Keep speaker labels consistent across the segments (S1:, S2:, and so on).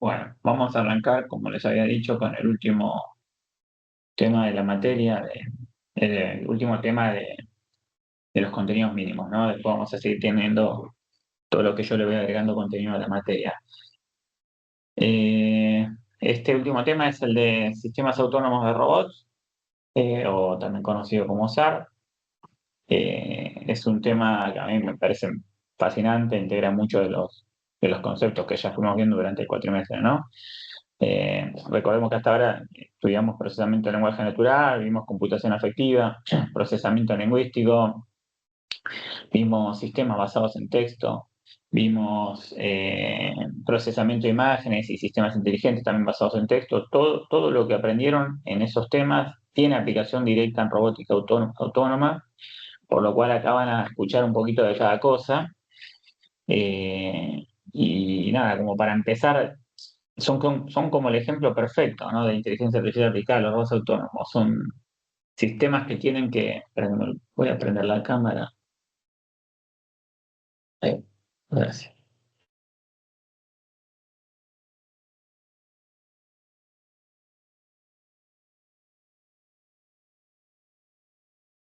S1: Bueno, vamos a arrancar, como les había dicho, con el último tema de la materia, el último tema de los contenidos mínimos, ¿no? Después vamos a seguir teniendo todo lo que yo le voy agregando contenido a la materia. Eh, este último tema es el de sistemas autónomos de robots, o también conocido como SAR. Es un tema que a mí me parece fascinante, integra muchos de los conceptos que ya fuimos viendo durante el cuatrimestre, ¿no? Recordemos que hasta ahora estudiamos procesamiento de lenguaje natural, vimos computación afectiva, procesamiento lingüístico, vimos sistemas basados en texto, vimos procesamiento de imágenes y sistemas inteligentes también basados en texto. Todo lo que aprendieron en esos temas tiene aplicación directa en robótica autónoma, por lo cual acá van a escuchar un poquito de cada cosa. Y nada, como para empezar, son como el ejemplo perfecto, ¿no? De inteligencia artificial aplicada a los robots autónomos. Son sistemas que tienen que... Voy a prender la cámara. Ahí, gracias.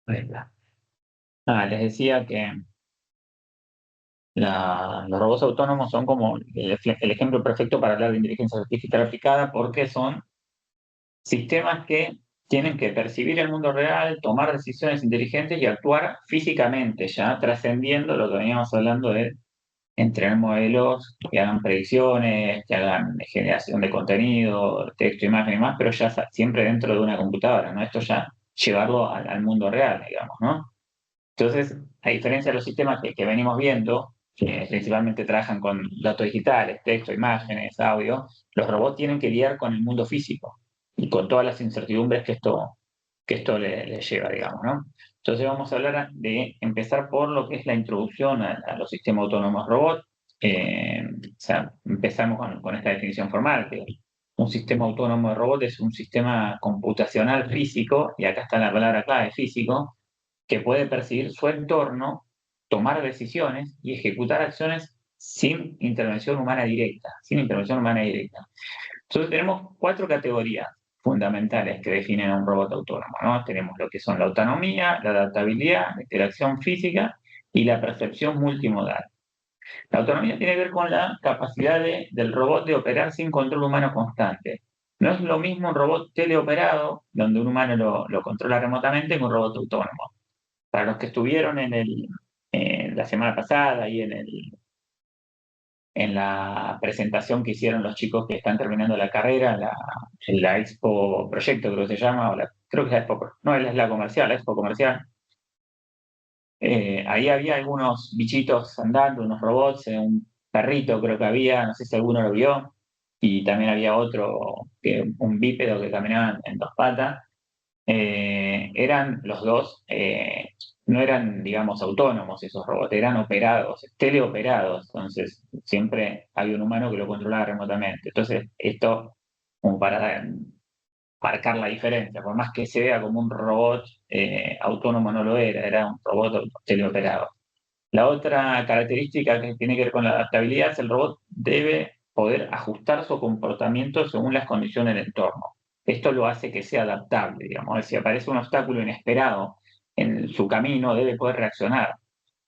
S1: Ahí está. Les decía que los robots autónomos son como el ejemplo perfecto para hablar de inteligencia artificial aplicada porque son sistemas que tienen que percibir el mundo real, tomar decisiones inteligentes y actuar físicamente, ya trascendiendo lo que veníamos hablando de entrenar modelos que hagan predicciones, que hagan generación de contenido, texto, imagen y más, pero ya siempre dentro de una computadora, ¿no? Esto ya llevarlo al mundo real, digamos, ¿no? Entonces, a diferencia de los sistemas que venimos viendo, que principalmente trabajan con datos digitales, texto, imágenes, audio, los robots tienen que lidiar con el mundo físico y con todas las incertidumbres que esto le lleva, digamos, ¿no? Entonces vamos a hablar de empezar por lo que es la introducción a los sistemas autónomos robot. O sea, empezamos con esta definición formal, que un sistema autónomo de robot es un sistema computacional físico, y acá está la palabra clave, físico, que puede percibir su entorno, tomar decisiones y ejecutar acciones sin intervención humana directa, sin intervención humana directa. Entonces tenemos cuatro categorías fundamentales que definen a un robot autónomo, ¿no? Tenemos lo que son la autonomía, la adaptabilidad, la interacción física y la percepción multimodal. La autonomía tiene que ver con la capacidad del robot de operar sin control humano constante. No es lo mismo un robot teleoperado, donde un humano lo controla remotamente, que un robot autónomo. Para los que estuvieron la semana pasada y en la presentación que hicieron los chicos que están terminando la carrera, la Expo Proyecto creo que se llama, creo que es la Expo, no, es la comercial, la Expo Comercial. Ahí había algunos bichitos andando, unos robots, un perrito creo que había, no sé si alguno lo vio, y también había otro, un bípedo que caminaba en dos patas. Eran los dos, no eran, digamos, autónomos esos robots, eran operados, teleoperados, entonces siempre había un humano que lo controlaba remotamente. Entonces, esto, como para marcar la diferencia, por más que se vea como un robot autónomo, no lo era un robot teleoperado. La otra característica que tiene que ver con la adaptabilidad es el robot debe poder ajustar su comportamiento según las condiciones del entorno. Esto lo hace que sea adaptable, digamos. Si aparece un obstáculo inesperado en su camino, debe poder reaccionar.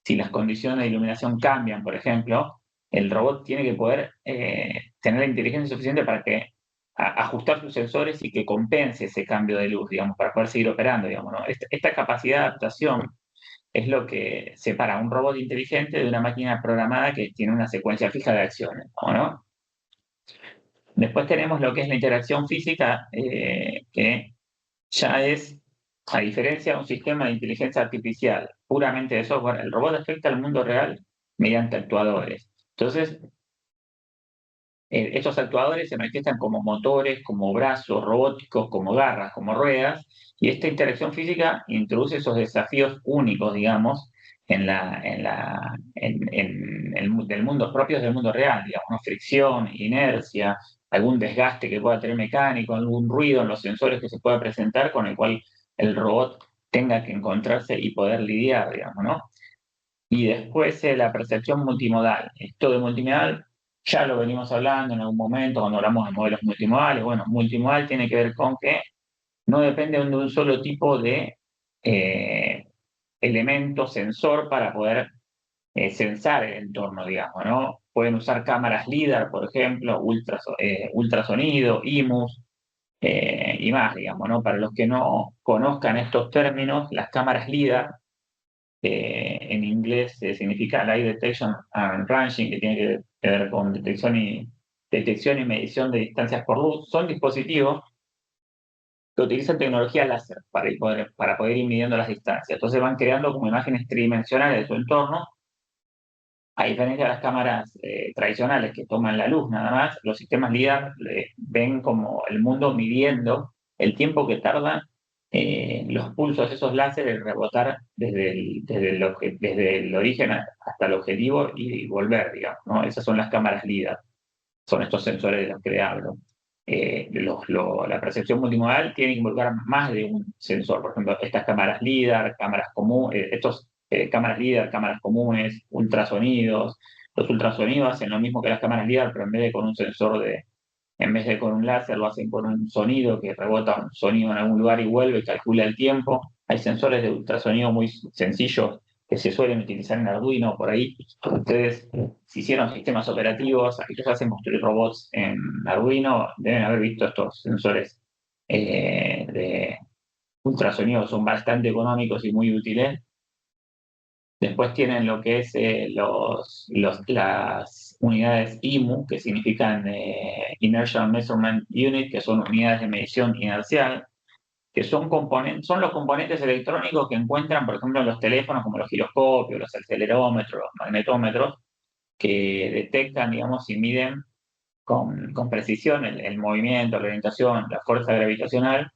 S1: Si las condiciones de iluminación cambian, por ejemplo, el robot tiene que poder tener la inteligencia suficiente para que ajustar sus sensores y que compense ese cambio de luz, digamos, para poder seguir operando, digamos, ¿no? Esta capacidad de adaptación es lo que separa a un robot inteligente de una máquina programada que tiene una secuencia fija de acciones, ¿o no? Después tenemos lo que es la interacción física, que ya es, a diferencia de un sistema de inteligencia artificial puramente de software, el robot afecta al mundo real mediante actuadores. Entonces, estos actuadores se manifiestan como motores, como brazos robóticos, como garras, como ruedas, y esta interacción física introduce esos desafíos únicos, digamos, del mundo propios del mundo real, digamos, ¿no? Fricción, inercia, algún desgaste que pueda tener mecánico, algún ruido en los sensores que se pueda presentar con el cual el robot tenga que encontrarse y poder lidiar, digamos, ¿no? Y después la percepción multimodal. Esto de multimodal Ya lo venimos hablando en algún momento cuando hablamos de modelos multimodales. Bueno, multimodal tiene que ver con que no depende de un solo tipo de eh, elemento sensor para poder sensar el entorno, digamos, ¿no? Pueden usar cámaras LIDAR, por ejemplo, ultrasonido, IMUS y más, digamos, ¿no? Para los que no conozcan estos términos, las cámaras LIDAR, en inglés significa Light Detection and Ranging, que tiene que ver con detección y medición de distancias por luz, son dispositivos que utilizan tecnología láser para poder ir midiendo las distancias. Entonces van creando como imágenes tridimensionales de su entorno. A diferencia de las cámaras tradicionales que toman la luz nada más, los sistemas LIDAR ven como el mundo midiendo el tiempo que tardan los pulsos de esos láseres en rebotar desde el origen hasta el objetivo y volver, digamos, ¿no? Esas son las cámaras LIDAR, son estos sensores de los que le hablo. La percepción multimodal tiene que involucrar más de un sensor. Por ejemplo, estas cámaras LIDAR, cámaras comunes, cámaras LIDAR, cámaras comunes, ultrasonidos. Los ultrasonidos hacen lo mismo que las cámaras LIDAR, pero en vez de con un láser, lo hacen con un sonido que rebota un sonido en algún lugar y vuelve y calcula el tiempo. Hay sensores de ultrasonido muy sencillos que se suelen utilizar en Arduino por ahí. Ustedes, si hicieron sistemas operativos, aquellos que hacen construir robots en Arduino, deben haber visto estos sensores de ultrasonido, son bastante económicos y muy útiles. Después tienen lo que es las unidades IMU, que significan Inertial Measurement Unit, que son unidades de medición inercial, que son los componentes electrónicos que encuentran, por ejemplo, en los teléfonos, como los giroscopios, los acelerómetros, los magnetómetros, que detectan, digamos, y miden con precisión el movimiento, la orientación, la fuerza gravitacional.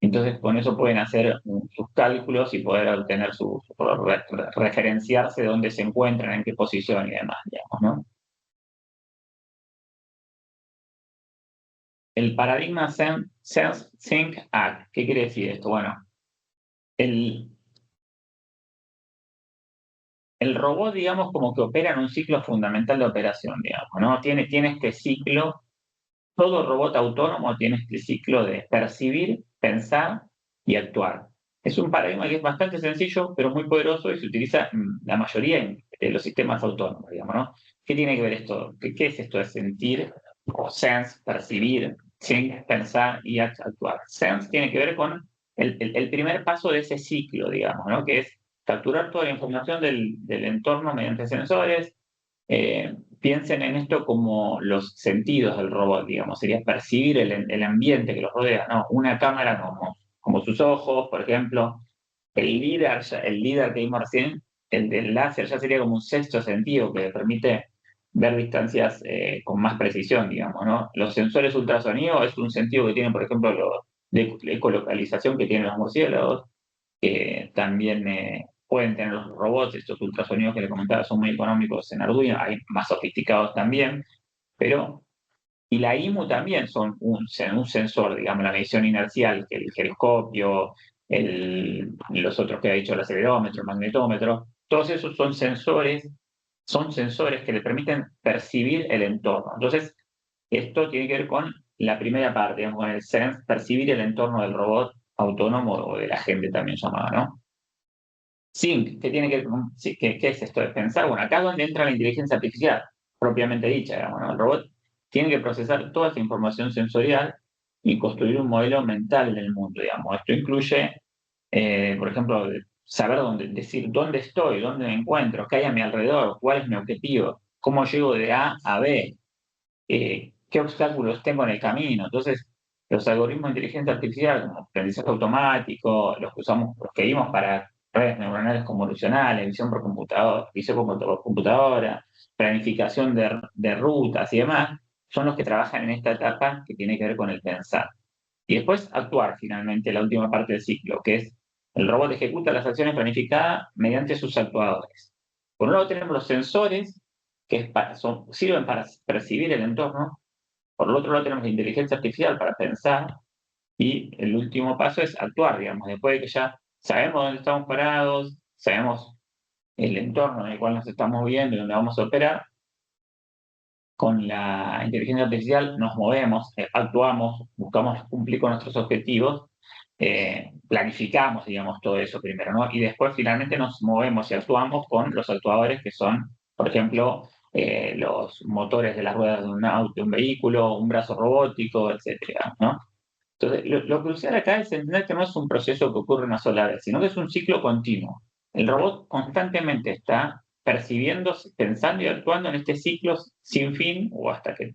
S1: Entonces, con eso pueden hacer sus cálculos y poder obtener referenciarse de dónde se encuentran, en qué posición y demás, digamos, ¿no? El paradigma Sense, Think, Act. ¿Qué quiere decir esto? Bueno, el, el robot, digamos, como que opera en un ciclo fundamental de operación, digamos, ¿no? Tiene este ciclo, todo robot autónomo tiene este ciclo de percibir, pensar y actuar. Es un paradigma que es bastante sencillo, pero muy poderoso y se utiliza en la mayoría de los sistemas autónomos, digamos, ¿no? ¿Qué tiene que ver esto? ¿Qué es esto de sentir o sense, percibir, think, pensar y actuar? Sense tiene que ver con el primer paso de ese ciclo, digamos, ¿no? Que es capturar toda la información del entorno mediante sensores. Piensen en esto como los sentidos del robot, digamos, sería percibir el ambiente que los rodea, ¿no? Una cámara como sus ojos, por ejemplo. El líder que vimos recién, el del láser, ya sería como un sexto sentido que permite ver distancias con más precisión, digamos, ¿no? Los sensores ultrasonidos es un sentido que tienen, por ejemplo, de ecolocalización que tienen los murciélagos, que también pueden tener los robots. Estos ultrasonidos que le comentaba son muy económicos en Arduino, hay más sofisticados también, pero... Y la IMU también son un sensor, digamos, la medición inercial, que el giroscopio, los otros que ha dicho, el acelerómetro, el magnetómetro, todos esos son sensores que le permiten percibir el entorno. Entonces, esto tiene que ver con la primera parte, digamos, con el sense, percibir el entorno del robot autónomo o de la gente también llamada, ¿no? Sync, ¿qué tiene que ver con, sí, qué es esto de pensar? Bueno, acá es donde entra la inteligencia artificial, propiamente dicha, digamos, ¿no? El robot tiene que procesar toda esa información sensorial y construir un modelo mental del mundo, digamos. Esto incluye, por ejemplo, saber decir dónde estoy, dónde me encuentro, qué hay a mi alrededor, cuál es mi objetivo, cómo llego de A a B, qué obstáculos tengo en el camino. Entonces, los algoritmos de inteligencia artificial, como aprendizaje automático, los que vimos para redes neuronales convolucionales, visión por computadora, planificación de rutas y demás, son los que trabajan en esta etapa que tiene que ver con el pensar. Y después actuar, finalmente, la última parte del ciclo, que es el robot ejecuta las acciones planificadas mediante sus actuadores. Por un lado tenemos los sensores, que sirven para percibir el entorno. Por el otro lado tenemos la inteligencia artificial para pensar. Y el último paso es actuar, digamos, después de que ya sabemos dónde estamos parados, sabemos el entorno en el cual nos estamos moviendo y dónde vamos a operar, con la inteligencia artificial nos movemos, actuamos, buscamos cumplir con nuestros objetivos, planificamos, digamos, todo eso primero, ¿no? Y después finalmente nos movemos y actuamos con los actuadores que son, por ejemplo, los motores de las ruedas de un auto, de un vehículo, un brazo robótico, etcétera, ¿no? Entonces, lo crucial acá es entender que no es un proceso que ocurre una sola vez, sino que es un ciclo continuo. El robot constantemente está percibiendo, pensando y actuando en este ciclo sin fin, o hasta que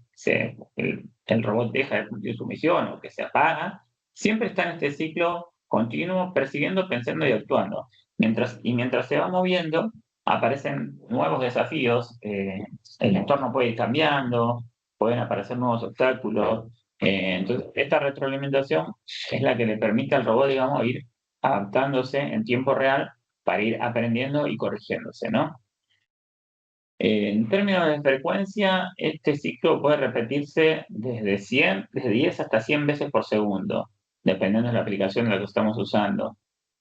S1: el robot deja de cumplir su misión o que se apaga, siempre está en este ciclo continuo, percibiendo, pensando y actuando. Mientras se va moviendo, aparecen nuevos desafíos, el entorno puede ir cambiando, pueden aparecer nuevos obstáculos, entonces, esta retroalimentación es la que le permite al robot, digamos, ir adaptándose en tiempo real para ir aprendiendo y corrigiéndose, ¿no? En términos de frecuencia, este ciclo puede repetirse desde 10 hasta 100 veces por segundo, dependiendo de la aplicación de la que estamos usando.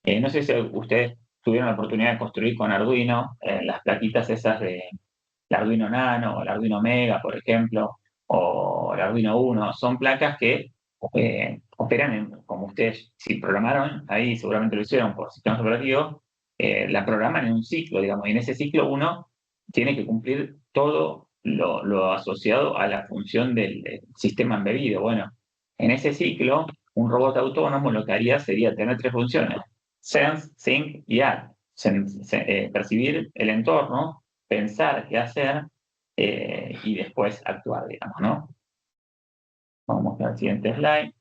S1: No sé si ustedes tuvieron la oportunidad de construir con Arduino las plaquitas esas de el Arduino Nano, o el Arduino Mega, por ejemplo, o el Arduino Uno, son placas que operan como ustedes, si programaron, ahí seguramente lo hicieron por sistemas operativos, la programan en un ciclo, digamos, y en ese ciclo uno tiene que cumplir todo lo asociado a la función del sistema embebido. Bueno, en ese ciclo, un robot autónomo lo que haría sería tener tres funciones: sense, think y act. Percibir el entorno, pensar qué hacer y después actuar, digamos, ¿no? Vamos al siguiente slide.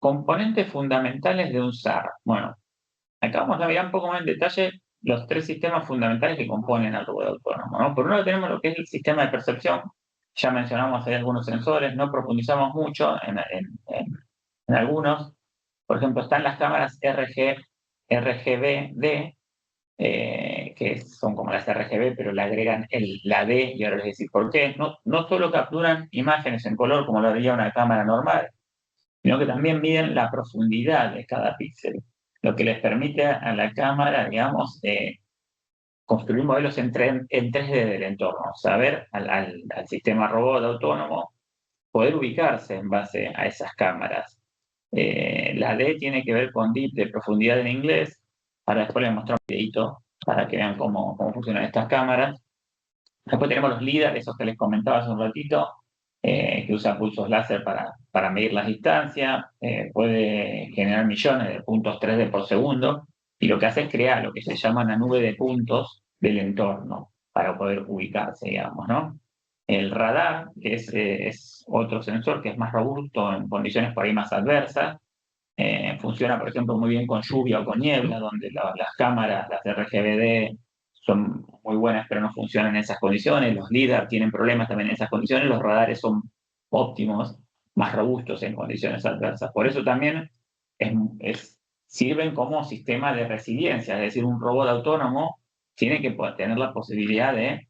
S1: Componentes fundamentales de un SAR. Bueno, acá vamos a mirar un poco más en detalle los tres sistemas fundamentales que componen al robot autónomo, ¿no? Por un lado tenemos lo que es el sistema de percepción. Ya mencionamos ahí algunos sensores, no profundizamos mucho en algunos. Por ejemplo, están las cámaras RGBD, que son como las RGB, pero le agregan la D, y ahora les voy a decir por qué. No solo capturan imágenes en color como lo haría una cámara normal, sino que también miden la profundidad de cada píxel, lo que les permite a la cámara, digamos, construir modelos en 3D del entorno, saber al sistema robot autónomo poder ubicarse en base a esas cámaras. La D tiene que ver con deep, de profundidad en inglés. Ahora después les muestro un videito para que vean cómo funcionan estas cámaras. Después tenemos los LIDAR, esos que les comentaba hace un ratito, que usan pulsos láser para medir las distancias, puede generar millones de puntos 3D por segundo, y lo que hace es crear lo que se llama una nube de puntos del entorno para poder ubicarse, digamos, ¿no? El radar, que es otro sensor que es más robusto en condiciones por ahí más adversas, funciona, por ejemplo, muy bien con lluvia o con niebla, donde las cámaras, las RGBD, son muy buenas, pero no funcionan en esas condiciones. Los LIDAR tienen problemas también en esas condiciones. Los radares son óptimos, más robustos en condiciones adversas. Por eso también sirven como sistema de resiliencia, es decir, un robot autónomo tiene que tener la posibilidad de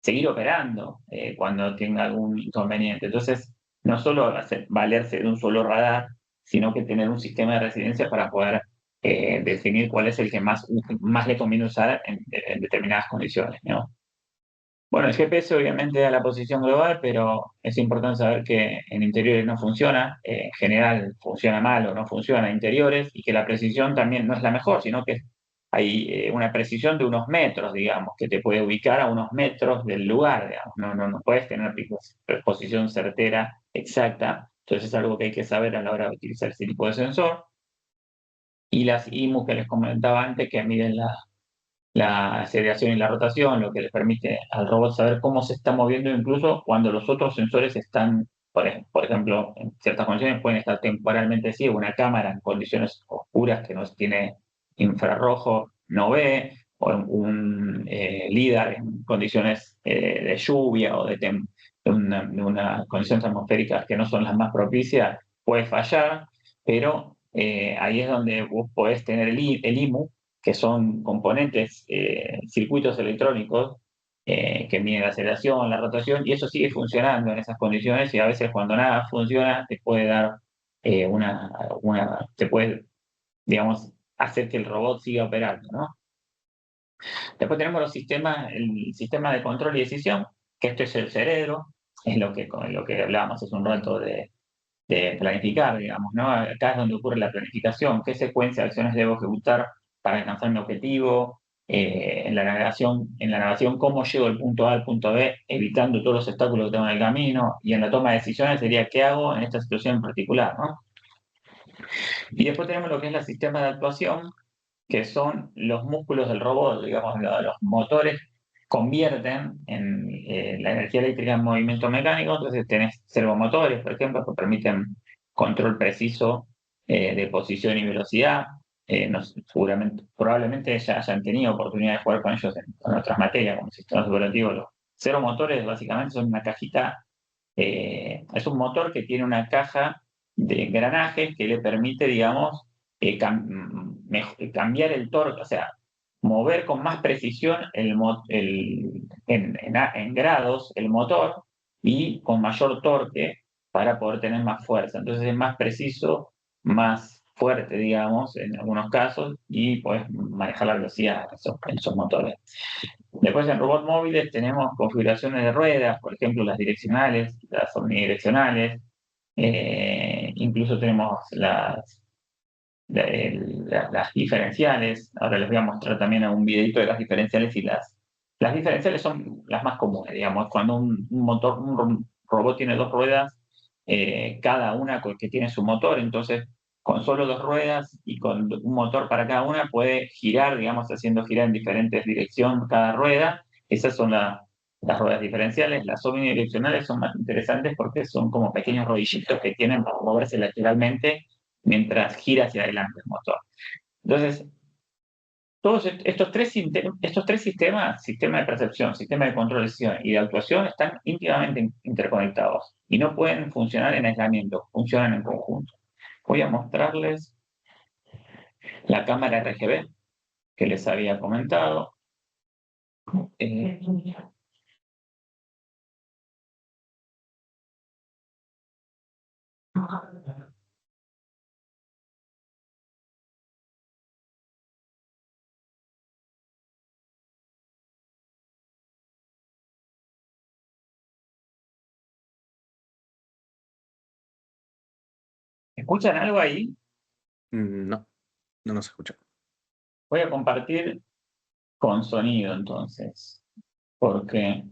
S1: seguir operando cuando tenga algún inconveniente. Entonces, no solo valerse de un solo radar, sino que tener un sistema de resiliencia para poder definir cuál es el que más le conviene usar en determinadas condiciones, ¿no? Bueno, el GPS obviamente da la posición global, pero es importante saber que en interiores no funciona, en general funciona mal o no funciona en interiores, y que la precisión también no es la mejor, sino que hay una precisión de unos metros, digamos, que te puede ubicar a unos metros del lugar, digamos. No puedes tener posición certera exacta, entonces es algo que hay que saber a la hora de utilizar ese tipo de sensor. Y las IMU que les comentaba antes, que miden la aceleración y la rotación, lo que le permite al robot saber cómo se está moviendo, incluso cuando los otros sensores están, por ejemplo, en ciertas condiciones pueden estar temporalmente ciegos. Una cámara en condiciones oscuras que no tiene infrarrojo no ve, o un LIDAR en condiciones de lluvia o de una condiciones atmosféricas que no son las más propicias, puede fallar, pero ahí es donde vos podés tener el IMU, que son componentes, circuitos electrónicos que miden la aceleración, la rotación, y eso sigue funcionando en esas condiciones, y a veces cuando nada funciona te puede dar te puede, digamos, hacer que el robot siga operando, ¿no? Después tenemos el sistema de control y decisión. que esto es el cerebro, es lo que hablábamos hace un rato de planificar, digamos, ¿no? Acá es donde ocurre la planificación, qué secuencia de acciones debo ejecutar para alcanzar mi objetivo, en la navegación, cómo llego del punto A al punto B, evitando todos los obstáculos que tengo en el camino, y en la toma de decisiones sería qué hago en esta situación en particular, ¿no? Y después tenemos lo que es el sistema de actuación, que son los músculos del robot, digamos, los motores convierten la energía eléctrica en movimiento mecánico, entonces tenés servomotores, por ejemplo, que permiten control preciso de posición y velocidad. Probablemente ya hayan tenido oportunidad de jugar con ellos en otras materias, como sistemas operativos. Los servomotores básicamente son una cajita, es un motor que tiene una caja de engranajes que le permite, digamos, cambiar el torque, o sea, mover con más precisión en grados el motor y con mayor torque para poder tener más fuerza. Entonces es más preciso, más fuerte, digamos, en algunos casos, y puedes manejar la velocidad en esos motores. Después en robots móviles tenemos configuraciones de ruedas, por ejemplo, las direccionales, las omnidireccionales, incluso tenemos las diferenciales. Ahora les voy a mostrar también un videito de las diferenciales, y las diferenciales son las más comunes, digamos, cuando un robot tiene dos ruedas, cada una que tiene su motor, entonces con solo dos ruedas y con un motor para cada una puede girar, digamos, haciendo girar en diferentes direcciones cada rueda. Esas son las ruedas diferenciales. Las omnidireccionales son más interesantes porque son como pequeños rodillitos que tienen para moverse lateralmente mientras gira hacia adelante el motor. Entonces, todos estos tres sistemas, sistema de percepción, sistema de control de decisión y de actuación, están íntimamente interconectados y no pueden funcionar en aislamiento, funcionan en conjunto. Voy a mostrarles la cámara RGB que les había comentado. ¿Escuchan algo ahí?
S2: No, no nos escucha.
S1: Voy a compartir con sonido entonces, porque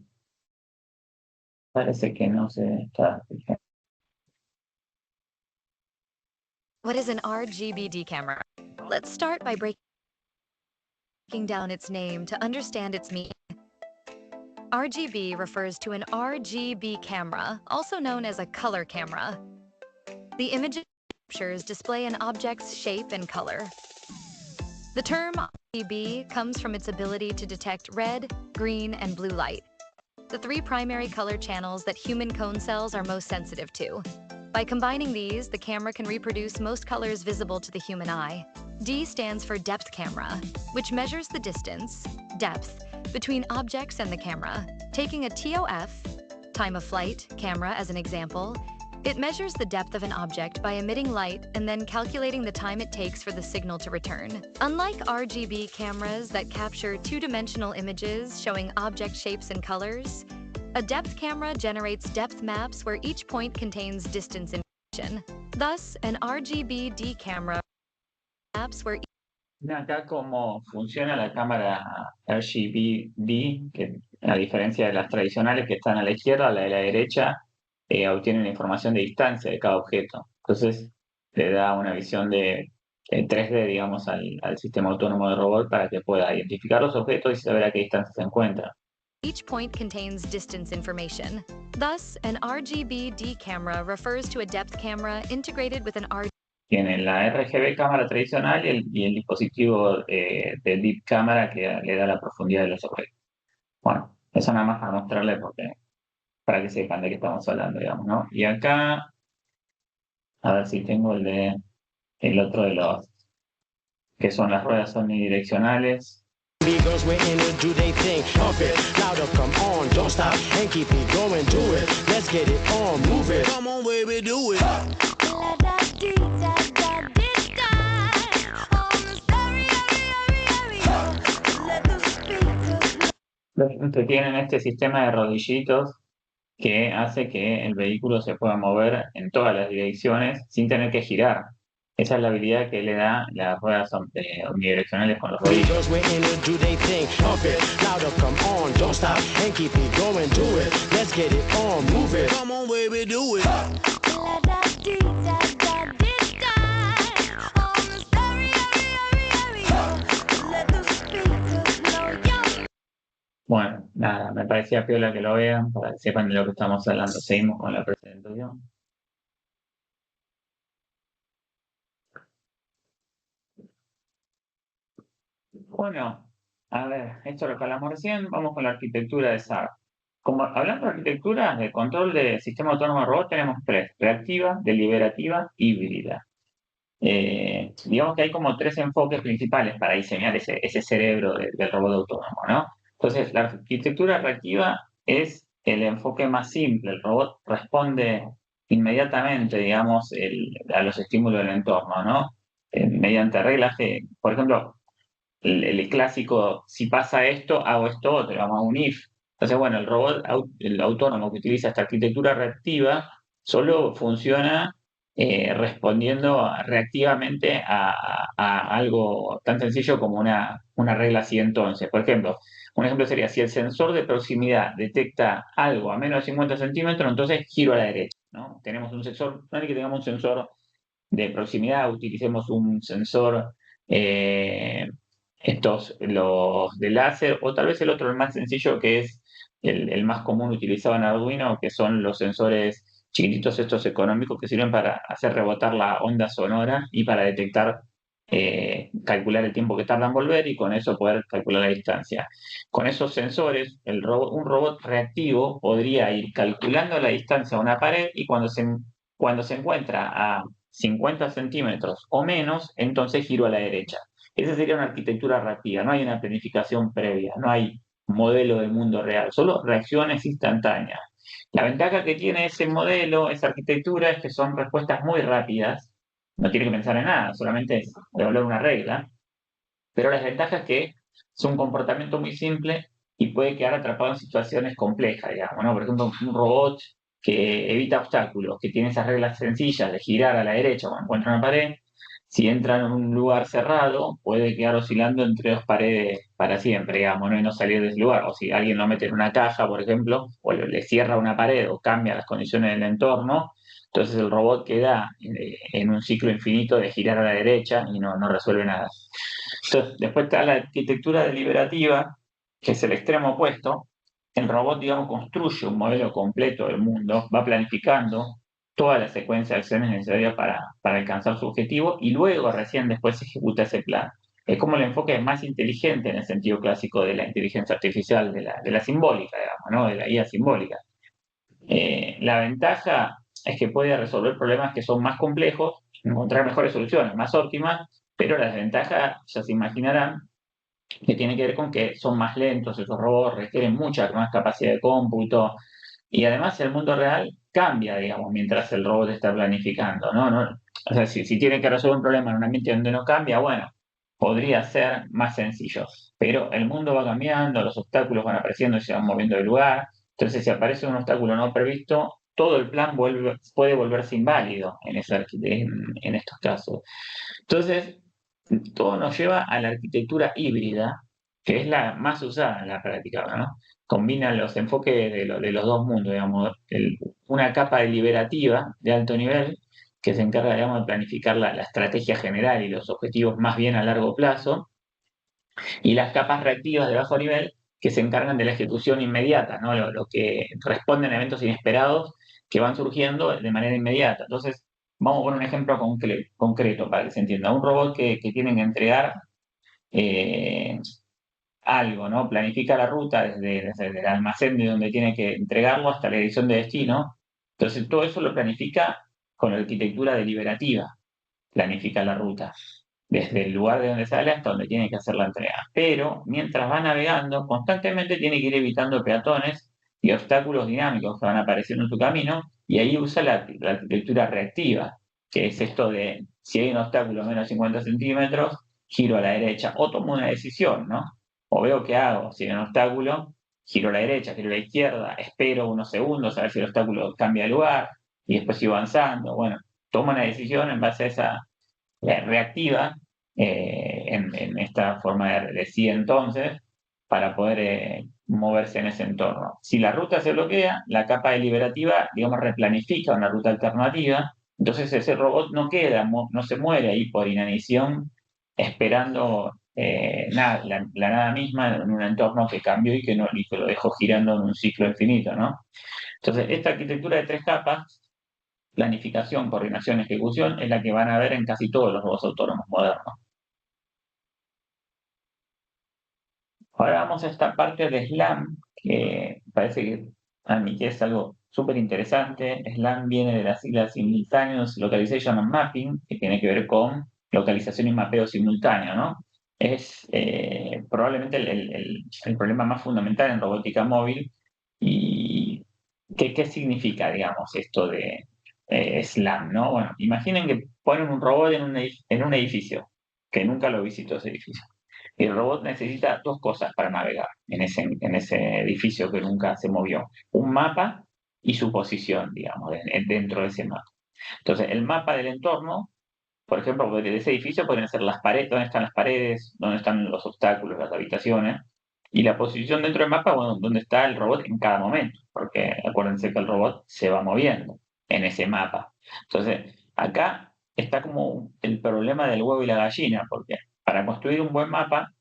S1: parece que no se está fijando.
S3: What is an RGBD camera? Let's start by breaking down its name to understand its meaning. RGB refers to an RGB camera, also known as a color camera. The image captures display an object's shape and color. The term RGB comes from its ability to detect red, green, and blue light, the three primary color channels that human cone cells are most sensitive to. By combining these, the camera can reproduce most colors visible to the human eye. D stands for depth camera, which measures the distance, depth, between objects and the camera. Taking a TOF, time of flight, camera as an example, it measures the depth of an object by emitting light and then calculating the time it takes for the signal to return. Unlike RGB cameras that capture two-dimensional images showing object shapes and colors, a depth camera generates depth maps where each point contains distance information. Thus, an RGBD camera maps where
S1: Acá cómo funciona la cámara RGBD, que a diferencia de las tradicionales que están a la izquierda, la de la derecha obtiene la información de distancia de cada objeto. Entonces, le da una visión de 3D, digamos, al sistema autónomo de robot para que pueda identificar los objetos y saber a qué distancia se encuentra.
S3: each point contains distance information. Thus, an RGBD camera refers to a depth camera integrated with an RGB.
S1: Tienen la RGB cámara tradicional y el dispositivo de Deep Camera que le da la profundidad de los objetos. Bueno, eso nada más para mostrarles para que sepan de qué estamos hablando, digamos, ¿no? Y acá, a ver si tengo el otro de los, que son las ruedas omnidireccionales.
S4: Girls we're in it, do they thing, pump it, louder, come on, don't stop, and keep it going, do it, let's get it on, move it, come on baby, do it.
S1: que tienen este sistema de rodillitos que hace que el vehículo se pueda mover en todas las direcciones sin tener que girar. Esa es la habilidad que le da las ruedas omnidireccionales con los rodillos.
S4: Girls we're in it, do they think? Pump it, louder, come on, don't stop, and keep me going, do it. Let's get it on, move it. Come on, baby, do it.
S1: Bueno, nada, me parecía piola que lo vean para que sepan de lo que estamos hablando. Seguimos con la presentación. Bueno, a ver, esto es lo que hablamos recién, vamos con la arquitectura de SAR. Como hablando de arquitectura, de control de sistema autónomo de robot, tenemos tres: reactiva, deliberativa, híbrida. Digamos que hay como tres enfoques principales para diseñar ese cerebro del robot autónomo, ¿no? Entonces, la arquitectura reactiva es el enfoque más simple. El robot responde inmediatamente, digamos, a los estímulos del entorno, ¿no? Mediante reglas que, por ejemplo, el clásico, si pasa esto, hago esto otro, vamos a un if. Entonces, bueno, el autónomo que utiliza esta arquitectura reactiva solo funciona respondiendo reactivamente a algo tan sencillo como una regla así entonces. Por ejemplo, un ejemplo sería, si el sensor de proximidad detecta algo a menos de 50 centímetros, entonces giro a la derecha, ¿no? Tenemos un sensor, no es que tengamos un sensor de proximidad, utilicemos un sensor, los de láser, o tal vez el otro, el más sencillo, que es el más común utilizado en Arduino, que son los sensores chiquititos estos económicos que sirven para hacer rebotar la onda sonora y para detectar, calcular el tiempo que tarda en volver y con eso poder calcular la distancia. Con esos sensores, un robot reactivo podría ir calculando la distancia a una pared y cuando se encuentra a 50 centímetros o menos, entonces giro a la derecha. Esa sería una arquitectura rápida, no hay una planificación previa, no hay modelo del mundo real, solo reacciones instantáneas. La ventaja que tiene ese modelo, esa arquitectura, es que son respuestas muy rápidas, no tiene que pensar en nada, solamente es devolver una regla, pero la desventaja es que es un comportamiento muy simple y puede quedar atrapado en situaciones complejas, digamos, ¿no? Por ejemplo, un robot que evita obstáculos, que tiene esas reglas sencillas de girar a la derecha cuando encuentra una pared, si entra en un lugar cerrado, puede quedar oscilando entre dos paredes para siempre, digamos, ¿no? Y no salir de ese lugar. O si alguien lo mete en una caja, por ejemplo, o le cierra una pared o cambia las condiciones del entorno, entonces el robot queda en un ciclo infinito de girar a la derecha y no resuelve nada. Entonces, después está la arquitectura deliberativa, que es el extremo opuesto. El robot, digamos, construye un modelo completo del mundo, va planificando toda la secuencia de acciones necesarias para alcanzar su objetivo y luego recién después se ejecuta ese plan. Es como el enfoque más inteligente en el sentido clásico de la inteligencia artificial, de la simbólica, digamos, ¿no? De la IA simbólica. La ventaja es que puede resolver problemas que son más complejos, encontrar mejores soluciones, más óptimas, pero la desventaja, ya se imaginarán, que tiene que ver con que son más lentos esos robots, requieren mucha más capacidad de cómputo, y además el mundo real cambia, digamos, mientras el robot está planificando, ¿no? O sea, si tiene que resolver un problema en un ambiente donde no cambia, bueno, podría ser más sencillo, pero el mundo va cambiando, los obstáculos van apareciendo y se van moviendo de lugar, entonces si aparece un obstáculo no previsto, todo el plan puede volverse inválido en estos casos. Entonces, todo nos lleva a la arquitectura híbrida, que es la más usada en la práctica, ¿no? Combina los enfoques de los dos mundos, digamos, una capa deliberativa de alto nivel que se encarga, digamos, de planificar la estrategia general y los objetivos más bien a largo plazo, y las capas reactivas de bajo nivel que se encargan de la ejecución inmediata, ¿no? Lo que responden a eventos inesperados que van surgiendo de manera inmediata. Entonces, vamos a poner un ejemplo concreto para que se entienda. Un robot que tiene que entregar eh, algo, ¿no? Planifica la ruta desde el almacén de donde tiene que entregarlo hasta la dirección de destino. Entonces, todo eso lo planifica con la arquitectura deliberativa, planifica la ruta desde el lugar de donde sale hasta donde tiene que hacer la entrega. Pero mientras va navegando, constantemente tiene que ir evitando peatones y obstáculos dinámicos que van apareciendo en su camino, y ahí usa la arquitectura reactiva, que es esto de, si hay un obstáculo menos de 50 centímetros, giro a la derecha, o tomo una decisión, ¿no? O veo qué hago, si hay un obstáculo, giro a la derecha, giro a la izquierda, espero unos segundos a ver si el obstáculo cambia de lugar y después sigo avanzando. Bueno, tomo una decisión en base a esa reactiva en esta forma de sí entonces para poder moverse en ese entorno. Si la ruta se bloquea, la capa deliberativa, digamos, replanifica una ruta alternativa, entonces ese robot no queda, no se muere ahí por inanición esperando la nada misma en un entorno que cambió y que lo dejó girando en un ciclo infinito, ¿no? Entonces, esta arquitectura de 3 capas, planificación, coordinación, ejecución, es la que van a ver en casi todos los robots autónomos modernos. Ahora vamos a esta parte de SLAM, que parece que a mí que es algo súper interesante. SLAM viene de las siglas Simultaneous Localization and Mapping, que tiene que ver con localización y mapeo simultáneo, ¿no? Es probablemente el problema más fundamental en robótica móvil. ¿Y qué significa, digamos, esto de SLAM, ¿no? Bueno, imaginen que ponen un robot en un edificio, que nunca lo visitó ese edificio. Y el robot necesita 2 cosas para navegar en ese edificio que nunca se movió. Un mapa y su posición, digamos, dentro de ese mapa. Entonces, el mapa del entorno, por ejemplo, de ese edificio pueden ser las paredes, dónde están las paredes, dónde están los obstáculos, las habitaciones. Y la posición dentro del mapa, bueno, dónde está el robot en cada momento. Porque acuérdense que el robot se va moviendo en ese mapa. Entonces, acá está como el problema del huevo y la gallina, porque para construir un buen mapa,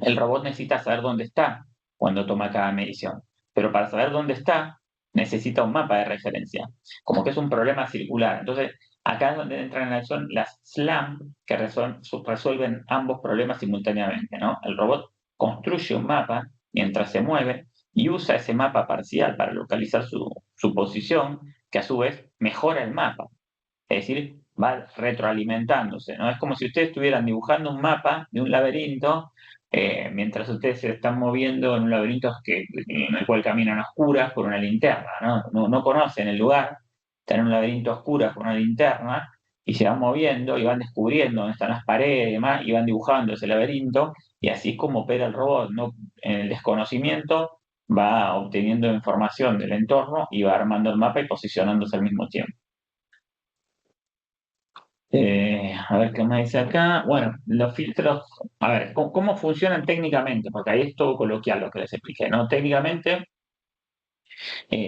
S1: el robot necesita saber dónde está cuando toma cada medición. Pero para saber dónde está, necesita un mapa de referencia. Como que es un problema circular. Entonces, acá es donde entran en acción las SLAM, que resuelven ambos problemas simultáneamente, ¿no? El robot construye un mapa mientras se mueve y usa ese mapa parcial para localizar su posición, que a su vez mejora el mapa. Es decir, va retroalimentándose, ¿no? Es como si ustedes estuvieran dibujando un mapa de un laberinto mientras ustedes se están moviendo en un laberinto en el cual caminan a oscuras por una linterna, ¿no? No conocen el lugar, están en un laberinto a oscuras por una linterna y se van moviendo y van descubriendo dónde están las paredes y demás y van dibujando ese laberinto y así es como opera el robot, ¿no? En el desconocimiento va obteniendo información del entorno y va armando el mapa y posicionándose al mismo tiempo. A ver qué más dice acá. Bueno, los filtros, a ver, ¿cómo funcionan técnicamente? Porque ahí es todo coloquial lo que les expliqué, ¿no? Técnicamente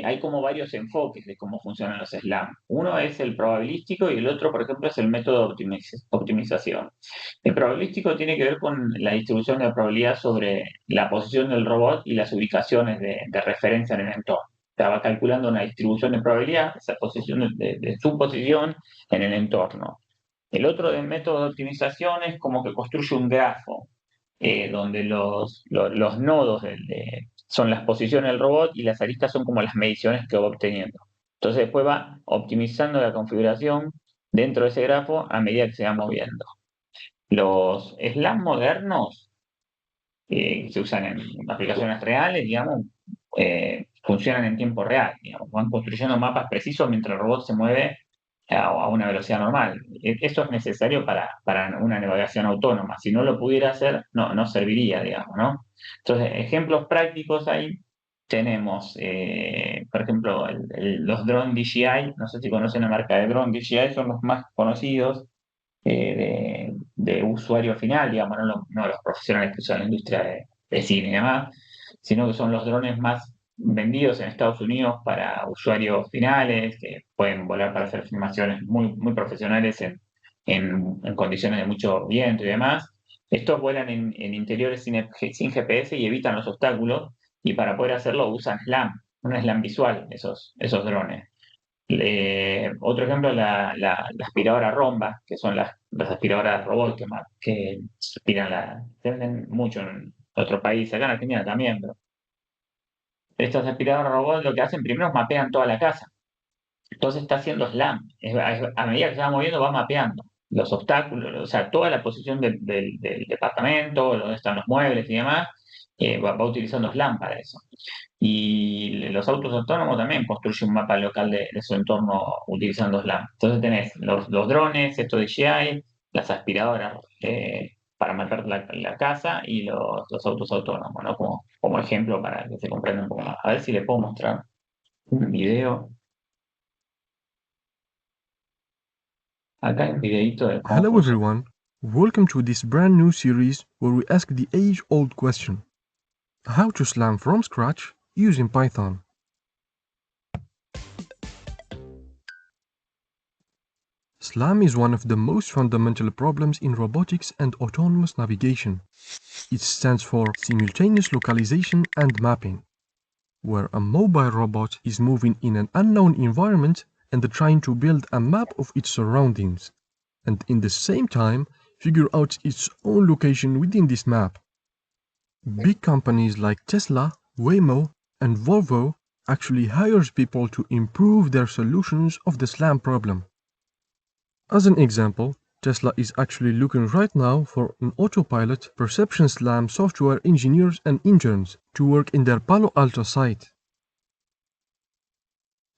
S1: hay como varios enfoques de cómo funcionan los SLAM. Uno es el probabilístico y el otro, por ejemplo, es el método de optimización. El probabilístico tiene que ver con la distribución de probabilidad sobre la posición del robot y las ubicaciones de referencia en el entorno. Estaba calculando una distribución de probabilidad, esa posición de su posición en el entorno. El otro del método de optimización es como que construye un grafo, donde los nodos son las posiciones del robot y las aristas son como las mediciones que va obteniendo. Entonces después va optimizando la configuración dentro de ese grafo a medida que se va moviendo. Los SLAM modernos que se usan en aplicaciones reales, digamos, funcionan en tiempo real, digamos, van construyendo mapas precisos mientras el robot se mueve a una velocidad normal. Esto es necesario para una navegación autónoma. Si no lo pudiera hacer, no serviría, digamos, ¿no? Entonces, ejemplos prácticos ahí tenemos, por ejemplo, los drones DJI, no sé si conocen la marca de drone DJI, son los más conocidos de usuario final, digamos, no los profesionales que usan la industria de cine y demás, sino que son los drones más vendidos en Estados Unidos para usuarios finales que pueden volar para hacer filmaciones muy profesionales en condiciones de mucho viento y demás. Estos vuelan en interiores sin GPS y evitan los obstáculos y para poder hacerlo usan SLAM, una SLAM visual, esos drones. Otro ejemplo, la aspiradora Romba, que son las aspiradoras robot que aspiran se venden mucho en otro país, acá en Argentina también, pero estas aspiradoras robots lo que hacen primero es mapean toda la casa. Entonces está haciendo SLAM. A medida que se va moviendo, va mapeando los obstáculos, o sea, toda la posición del departamento, donde están los muebles y demás, va utilizando SLAM para eso. Y los autos autónomos también construyen un mapa local de su entorno utilizando SLAM. Entonces tenés los drones, esto de DJI, las aspiradoras para mapear la casa y los autos autónomos, ¿no? Como como ejemplo para que se comprenda un poco más. A ver si le puedo mostrar un video. Acá hay un videito de cómo
S5: Hello
S1: funciona.
S5: everyone, welcome to this brand new series where we ask the age-old question: how to slam from scratch using Python. SLAM is one of the most fundamental problems in robotics and autonomous navigation. It stands for Simultaneous Localization and Mapping, where a mobile robot is moving in an unknown environment and trying to build a map of its surroundings, and in the same time figure out its own location within this map. Big companies like Tesla, Waymo, and Volvo actually hires people to improve their solutions of the SLAM problem. As an example, Tesla is actually looking right now for an autopilot perception SLAM software engineers and interns to work in their Palo Alto site.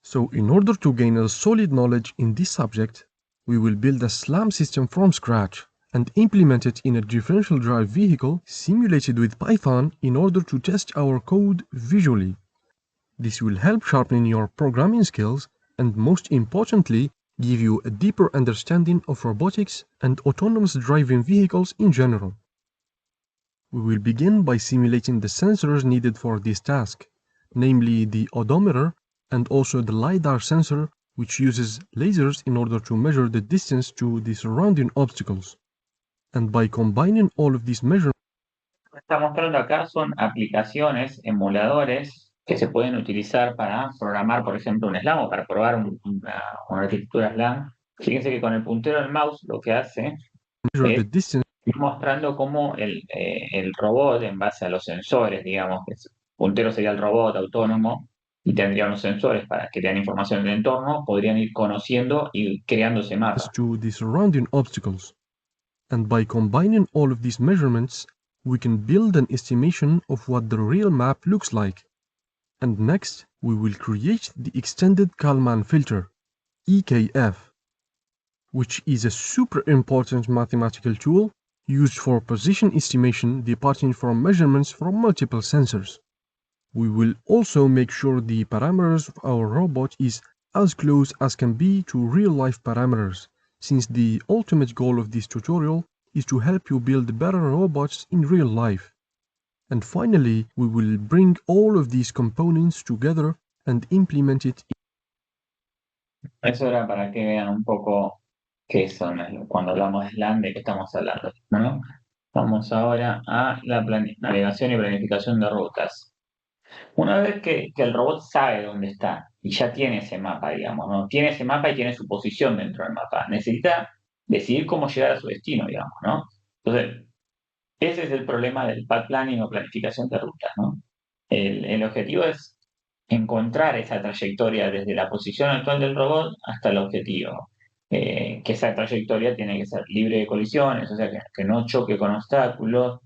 S5: So in order to gain a solid knowledge in this subject, we will build a SLAM system from scratch and implement it in a differential drive vehicle simulated with Python in order to test our code visually. This will help sharpen your programming skills and, most importantly, give you a deeper understanding of robotics and autonomous driving vehicles in general. We will begin by simulating the sensors needed for this task, namely the odometer and also the LiDAR sensor, which uses lasers in order to measure the distance to the surrounding obstacles. And by combining all of these measurements,
S1: Lo que está mostrando acá son aplicaciones, emuladores que se pueden utilizar para programar, por ejemplo, un SLAM o para probar una arquitectura SLAM. Fíjense que con el puntero del mouse lo que hace
S5: measure the
S1: es
S5: distance
S1: ir mostrando cómo el robot, en base a los sensores, digamos, que el puntero sería el robot autónomo y tendría unos sensores para que te dan información del entorno, podrían ir conociendo y creándose mapas.
S5: to the surrounding obstacles. And by combining all of these measurements, we can build an estimation of what the real map looks like. And next, we will create the Extended Kalman Filter, EKF, which is a super important mathematical tool used for position estimation departing from measurements from multiple sensors. We will also make sure the parameters of our robot is as close as can be to real-life parameters, since the ultimate goal of this tutorial is to help you build better robots in real life. And finally, we will bring all of these components together and implement it.
S1: Eso era para que vean un poco qué son, cuando hablamos de SLAM, de qué estamos hablando, ¿no? Vamos ahora a la navegación y planificación de rutas. Una vez que el robot sabe dónde está y ya tiene ese mapa, digamos, ¿no? Tiene ese mapa y tiene su posición dentro del mapa. Necesita decidir cómo llegar a su destino, digamos, ¿no? Entonces, ese es el problema del path planning o planificación de rutas, ¿no? El objetivo es encontrar esa trayectoria desde la posición actual del robot hasta el objetivo. Que esa trayectoria tiene que ser libre de colisiones, o sea, que no choque con obstáculos,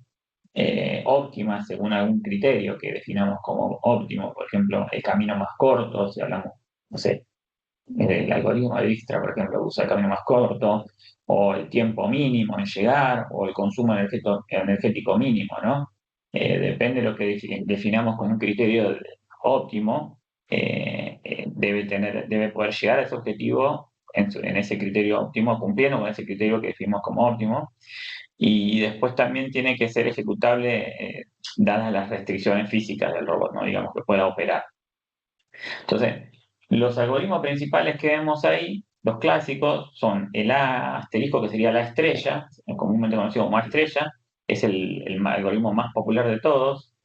S1: óptima según algún criterio que definamos como óptimo, por ejemplo, el camino más corto, si hablamos, no sé, el algoritmo de Dijkstra, por ejemplo, usa el camino más corto, o el tiempo mínimo en llegar, o el consumo energético mínimo, ¿no? Depende de lo que definamos como un criterio óptimo, debe poder llegar a ese objetivo en ese criterio óptimo, cumpliendo con ese criterio que definimos como óptimo. Y después también tiene que ser ejecutable dadas las restricciones físicas del robot, ¿no? Digamos que pueda operar. Entonces, los algoritmos principales que vemos ahí, los clásicos, son el A asterisco, que sería la estrella, comúnmente conocido como A estrella, es el algoritmo más popular de todos,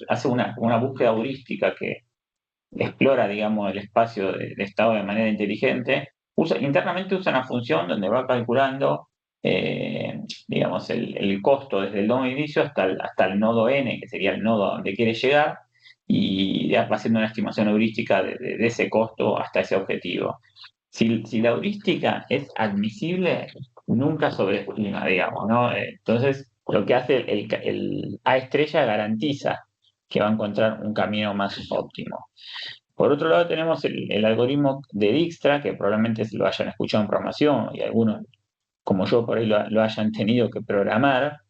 S1: hace una búsqueda heurística que explora, digamos, el espacio de estado de manera inteligente. Internamente usa una función donde va calculando, digamos, el costo desde el nodo de inicio hasta el nodo n, que sería el nodo a donde quiere llegar, y va haciendo una estimación heurística de ese costo hasta ese objetivo. Si la heurística es admisible, nunca sobreestima, digamos, ¿no? Entonces, lo que hace el A estrella garantiza que va a encontrar un camino más óptimo. Por otro lado tenemos el algoritmo de Dijkstra, que probablemente lo hayan escuchado en programación y algunos, como yo, por ahí lo hayan tenido que programar,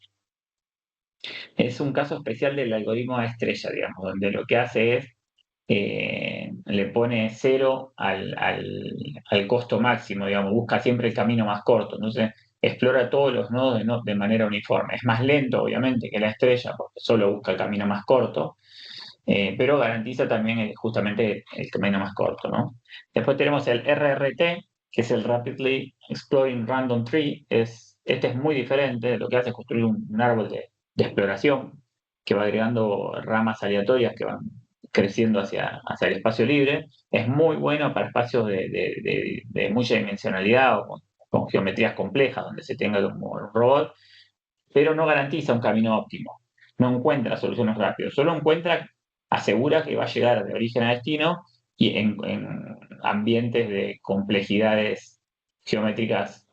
S1: Es un caso especial del algoritmo de estrella, digamos, donde lo que hace es le pone 0 al costo máximo, digamos, busca siempre el camino más corto, entonces explora todos los nodos de manera uniforme. Es más lento, obviamente, que la estrella, porque solo busca el camino más corto, pero garantiza también justamente el camino más corto, ¿no? Después tenemos el RRT, que es el Rapidly Exploring Random Tree. Este es muy diferente, lo que hace es construir un árbol de exploración que va agregando ramas aleatorias que van creciendo hacia el espacio libre. Es muy bueno para espacios de mucha dimensionalidad o con geometrías complejas, donde se tenga como robot, pero no garantiza un camino óptimo. No encuentra soluciones rápidas, solo asegura que va a llegar de origen a destino y en ambientes de complejidades geométricas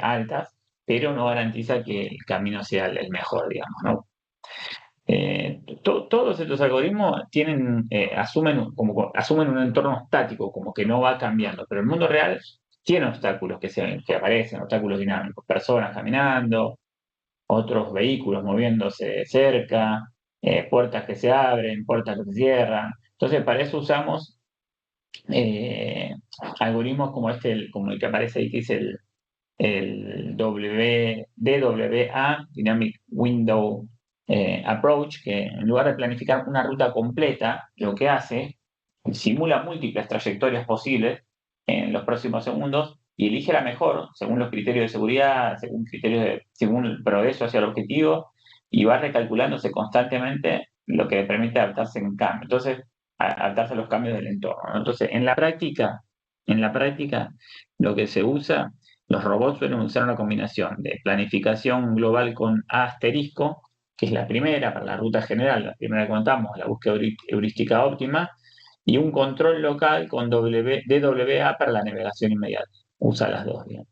S1: altas, pero no garantiza que el camino sea el mejor, digamos, ¿no? Todos estos algoritmos asumen un entorno estático, como que no va cambiando, pero el mundo real tiene obstáculos que aparecen, obstáculos dinámicos, personas caminando, otros vehículos moviéndose cerca, puertas que se abren, puertas que se cierran. Entonces, para eso usamos eh, algoritmos como como el que aparece ahí, que es el DWA, Dynamic Window Approach, que en lugar de planificar una ruta completa, lo que hace, simula múltiples trayectorias posibles en los próximos segundos y elige la mejor según los criterios de seguridad, según el progreso hacia el objetivo, y va recalculándose constantemente, lo que le permite adaptarse adaptarse a los cambios del entorno, ¿no? Entonces, en la práctica, lo que se usa, los robots suelen usar una combinación de planificación global con A asterisco, que es la primera para la ruta general, la primera que contamos, la búsqueda heurística óptima, y un control local con DWA para la navegación inmediata. Usa las dos, bien.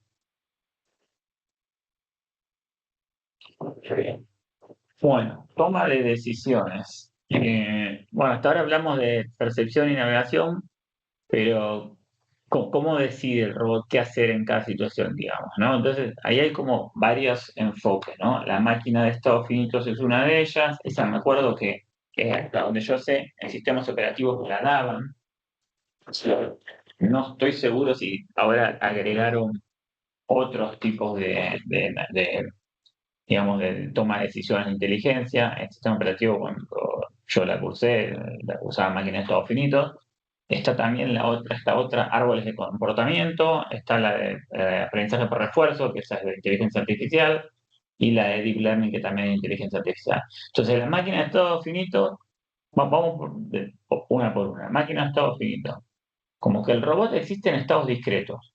S1: Bueno, toma de decisiones. Bueno, hasta ahora hablamos de percepción y navegación, pero ¿cómo decide el robot qué hacer en cada situación, digamos, ¿no? Entonces, ahí hay como varios enfoques, ¿no? La máquina de estados finitos es una de ellas. Esa me acuerdo que hasta donde yo sé, en sistemas operativos la daban. No estoy seguro si ahora agregaron otros tipos digamos, de toma de decisiones de inteligencia. En el sistema operativo, cuando yo la cursé, la usaba máquinas de estados finitos. Está también esta otra, árboles de comportamiento, está la de aprendizaje por refuerzo, que esa es de inteligencia artificial, y la de deep learning, que también es inteligencia artificial. Entonces, las máquinas de estado finito, vamos una por una. Máquinas de estado finito. Como que el robot existe en estados discretos.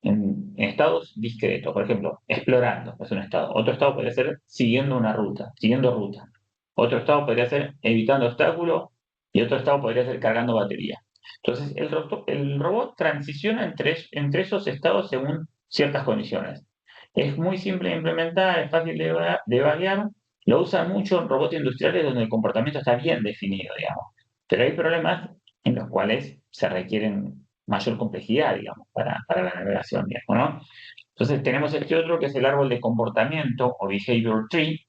S1: En estados discretos, por ejemplo, explorando es un estado. Otro estado podría ser siguiendo una ruta, siguiendo ruta. Otro estado podría ser evitando obstáculos y otro estado podría ser cargando batería. Entonces, el robot transiciona entre esos estados según ciertas condiciones. Es muy simple de implementar, es fácil de variar. Lo usan mucho en robots industriales donde el comportamiento está bien definido, digamos. Pero hay problemas en los cuales se requieren mayor complejidad, digamos, para la navegación, digamos, ¿no? Entonces tenemos este otro que es el árbol de comportamiento o behavior tree,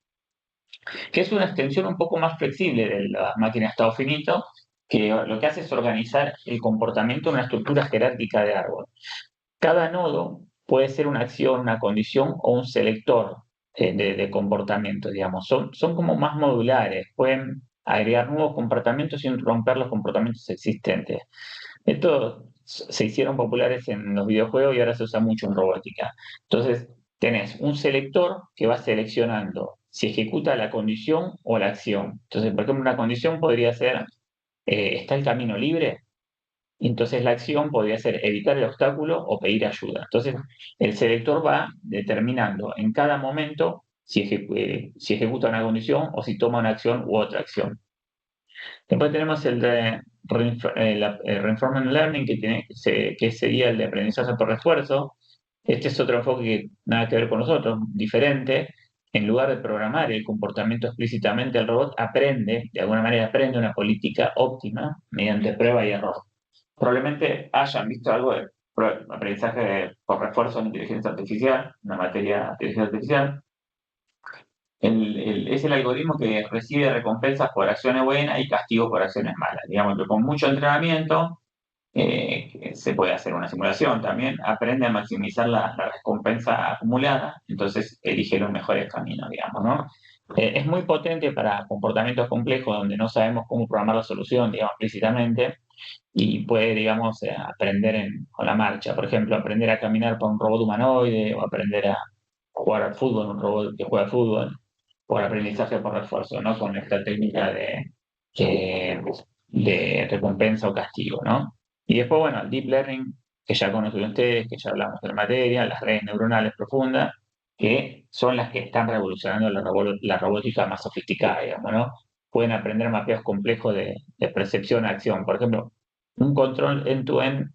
S1: que es una extensión un poco más flexible de la máquina de estado finito, que lo que hace es organizar el comportamiento en una estructura jerárquica de árbol. Cada nodo puede ser una acción, una condición o un selector de comportamiento, digamos. Son como más modulares, pueden agregar nuevos comportamientos sin romper los comportamientos existentes. Estos se hicieron populares en los videojuegos y ahora se usa mucho en robótica. Entonces, tenés un selector que va seleccionando si ejecuta la condición o la acción. Entonces, por ejemplo, una condición podría ser, ¿está el camino libre? Entonces la acción podría ser evitar el obstáculo o pedir ayuda. Entonces el selector va determinando en cada momento si ejecuta una condición o si toma una acción u otra acción. Después tenemos el de Reinforcement Learning, que sería el de aprendizaje por refuerzo. Este es otro enfoque que nada que ver con nosotros, diferente. En lugar de programar el comportamiento explícitamente, el robot de alguna manera aprende una política óptima mediante prueba y error. Probablemente hayan visto algo de aprendizaje por refuerzo en inteligencia artificial, una materia de inteligencia artificial. Es el algoritmo que recibe recompensas por acciones buenas y castigos por acciones malas. Digamos que con mucho entrenamiento que se puede hacer una simulación también, aprende a maximizar la recompensa acumulada, entonces elige los mejores caminos, digamos, ¿no? Es muy potente para comportamientos complejos donde no sabemos cómo programar la solución, digamos, explícitamente, y puede, digamos, aprender con la marcha. Por ejemplo, aprender a caminar por un robot humanoide o aprender a jugar al fútbol, un robot que juega al fútbol, por aprendizaje por refuerzo, ¿no? Con esta técnica eh, de recompensa o castigo, ¿no? Y después, bueno, el deep learning, que ya conocen ustedes, que ya hablamos de la materia, las redes neuronales profundas, que son las que están revolucionando la robótica más sofisticada, digamos, ¿no? Pueden aprender mapeos complejos de percepción a acción. Por ejemplo, un control end-to-end,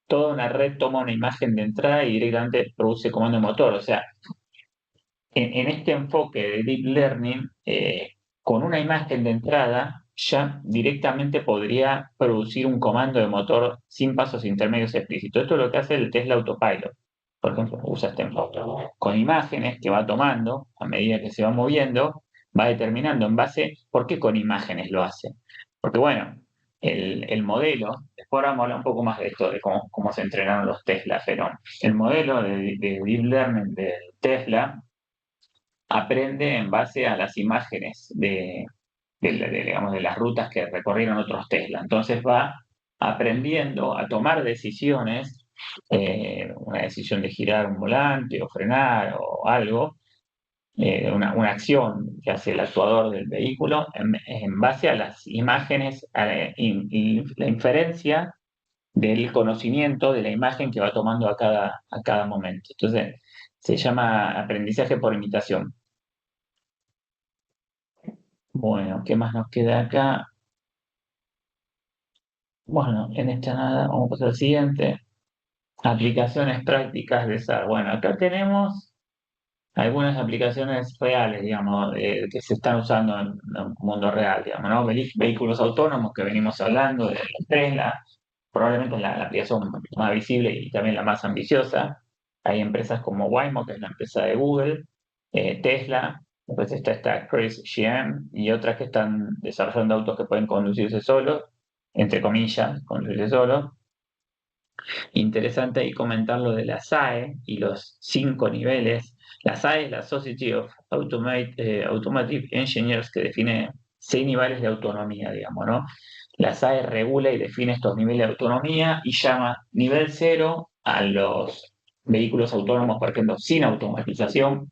S1: toda una red toma una imagen de entrada y directamente produce comando de motor. O sea, en este enfoque de Deep Learning, con una imagen de entrada, ya directamente podría producir un comando de motor sin pasos intermedios explícitos. Esto es lo que hace el Tesla Autopilot. Por ejemplo, usa este enfoque. Con imágenes que va tomando a medida que se va moviendo, va determinando en base, ¿por qué con imágenes lo hace? Porque bueno, el modelo, después ahora vamos a hablar un poco más de esto, de cómo se entrenaron los Tesla, pero el modelo de Deep Learning del Tesla aprende en base a las imágenes digamos, de las rutas que recorrieron otros Tesla. Entonces va aprendiendo a tomar decisiones, una decisión de girar un volante o frenar o algo, una acción que hace el actuador del vehículo en base a las imágenes, y la inferencia del conocimiento de la imagen que va tomando a cada momento. Entonces, se llama aprendizaje por imitación. Bueno, ¿qué más nos queda acá? Bueno, en esta nada, vamos a pasar al siguiente. Aplicaciones prácticas de SAR. Bueno, acá tenemos algunas aplicaciones reales, digamos, que se están usando en el mundo real, digamos, ¿no? Vehículos autónomos que venimos hablando de Tesla, probablemente la aplicación más visible y también la más ambiciosa. Hay empresas como Waymo, que es la empresa de Google, Tesla, después está esta Cruise GM y otras que están desarrollando autos que pueden conducirse solos, entre comillas, conducirse solos. Interesante ahí comentar lo de la SAE y los 5 niveles. La SAE es la Society of Automotive Engineers, que define 6 niveles de autonomía, digamos, ¿no? La SAE regula y define estos niveles de autonomía y llama nivel 0 a los vehículos autónomos, por ejemplo, sin automatización.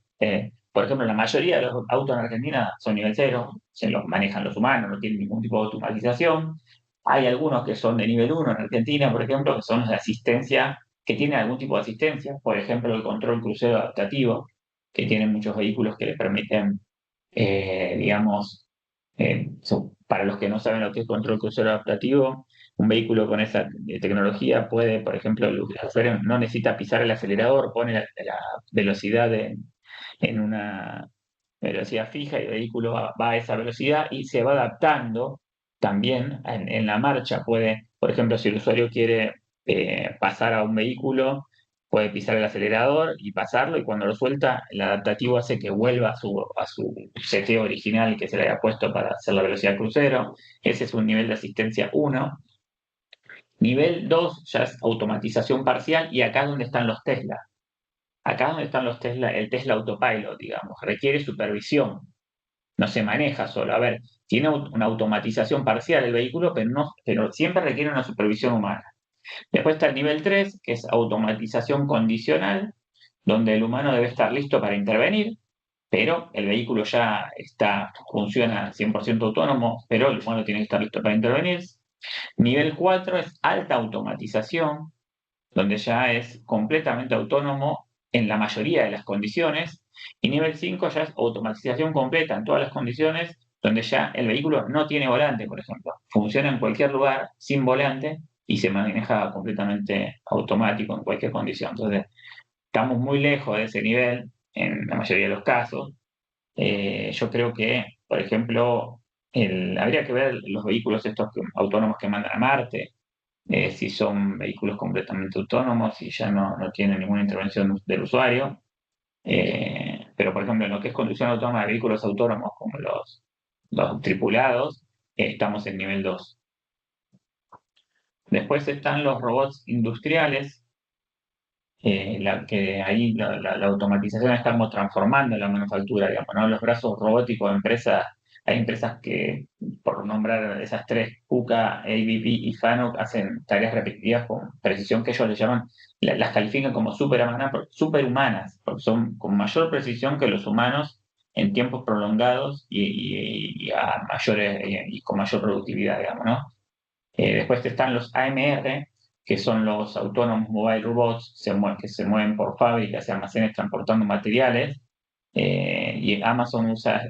S1: Por ejemplo, la mayoría de los autos en Argentina son nivel 0, se los manejan los humanos, no tienen ningún tipo de automatización. Hay algunos que son de nivel 1 en Argentina, por ejemplo, que son los de asistencia, que tienen algún tipo de asistencia, por ejemplo, el control crucero adaptativo, que tienen muchos vehículos que les permiten, digamos, para los que no saben lo que es control crucero adaptativo, un vehículo con esa tecnología puede, por ejemplo, no necesita pisar el acelerador, pone la velocidad en una velocidad fija y el vehículo va a esa velocidad y se va adaptando también en la marcha. Puede, por ejemplo, si el usuario quiere pasar a un vehículo, puede pisar el acelerador y pasarlo, y cuando lo suelta, el adaptativo hace que vuelva a su seteo original que se le había puesto para hacer la velocidad crucero. Ese es un nivel de asistencia 1. Nivel 2 ya es automatización parcial, y acá es donde están los Tesla. Acá es donde están los Tesla, el Tesla Autopilot, digamos, requiere supervisión, no se maneja solo. A ver, tiene una automatización parcial el vehículo, pero siempre requiere una supervisión humana. Después está el nivel 3, que es automatización condicional, donde el humano debe estar listo para intervenir, pero el vehículo ya funciona 100% autónomo, pero el humano tiene que estar listo para intervenir. Nivel 4 es alta automatización, donde ya es completamente autónomo en la mayoría de las condiciones. Y nivel 5 ya es automatización completa en todas las condiciones, donde ya el vehículo no tiene volante, por ejemplo. Funciona en cualquier lugar sin volante y se maneja completamente automático en cualquier condición. Entonces, estamos muy lejos de ese nivel en la mayoría de los casos. Yo creo que, por ejemplo, habría que ver los vehículos estos autónomos que mandan a Marte, si son vehículos completamente autónomos y ya no tienen ninguna intervención del usuario. pero por ejemplo, en lo que es conducción autónoma de vehículos autónomos, como los tripulados, estamos en nivel 2. Después están los robots industriales, que ahí la automatización estamos transformando la manufactura, digamos, ¿no? Los brazos robóticos de empresas, hay empresas que, por nombrar esas tres, KUKA, ABB y Fanuc, hacen tareas repetitivas con precisión que ellos le llaman, las califican como superhumanas, porque son con mayor precisión que los humanos en tiempos prolongados y a mayores, y con mayor productividad, digamos, ¿no? Después están los AMR, que son los Autonomous Mobile Robots, que se mueven por fábricas y almacenes transportando materiales. Y Amazon usa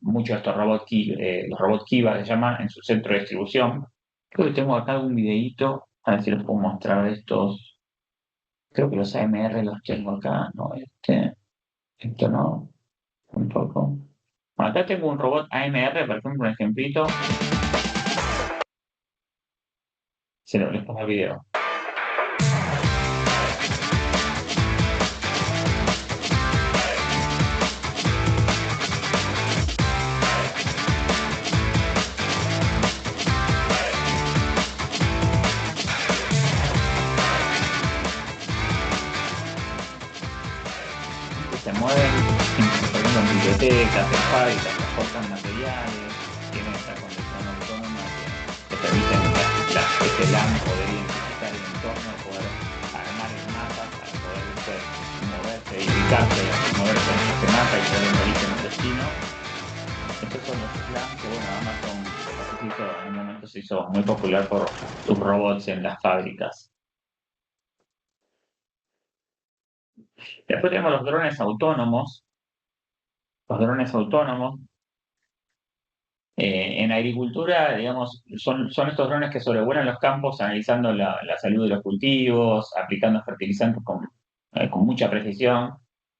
S1: mucho estos los robots Kiva, que se llaman, en su centro de distribución. Creo que tengo acá algún videíto, a ver si les puedo mostrar de estos. Creo que los AMR los tengo acá, no, esto no, un poco. Bueno, acá tengo un robot AMR, por ejemplo, un ejemplito. Les pongo el video. Se mueven, por ejemplo, en bibliotecas, en fábricas, transportan materiales, tienen esta conducción autónoma que permiten este LAN poder identificar el entorno, poder armar el mapa para poder después moverse, ubicarse, moverse en este mapa y poder el origen o destino. Estos son los LAN que, bueno, Amazon en un momento se hizo muy popular por sus robots en las fábricas. Después tenemos los drones autónomos. Los drones autónomos. En agricultura, digamos, son estos drones que sobrevuelan los campos analizando la salud de los cultivos, aplicando fertilizantes con mucha precisión.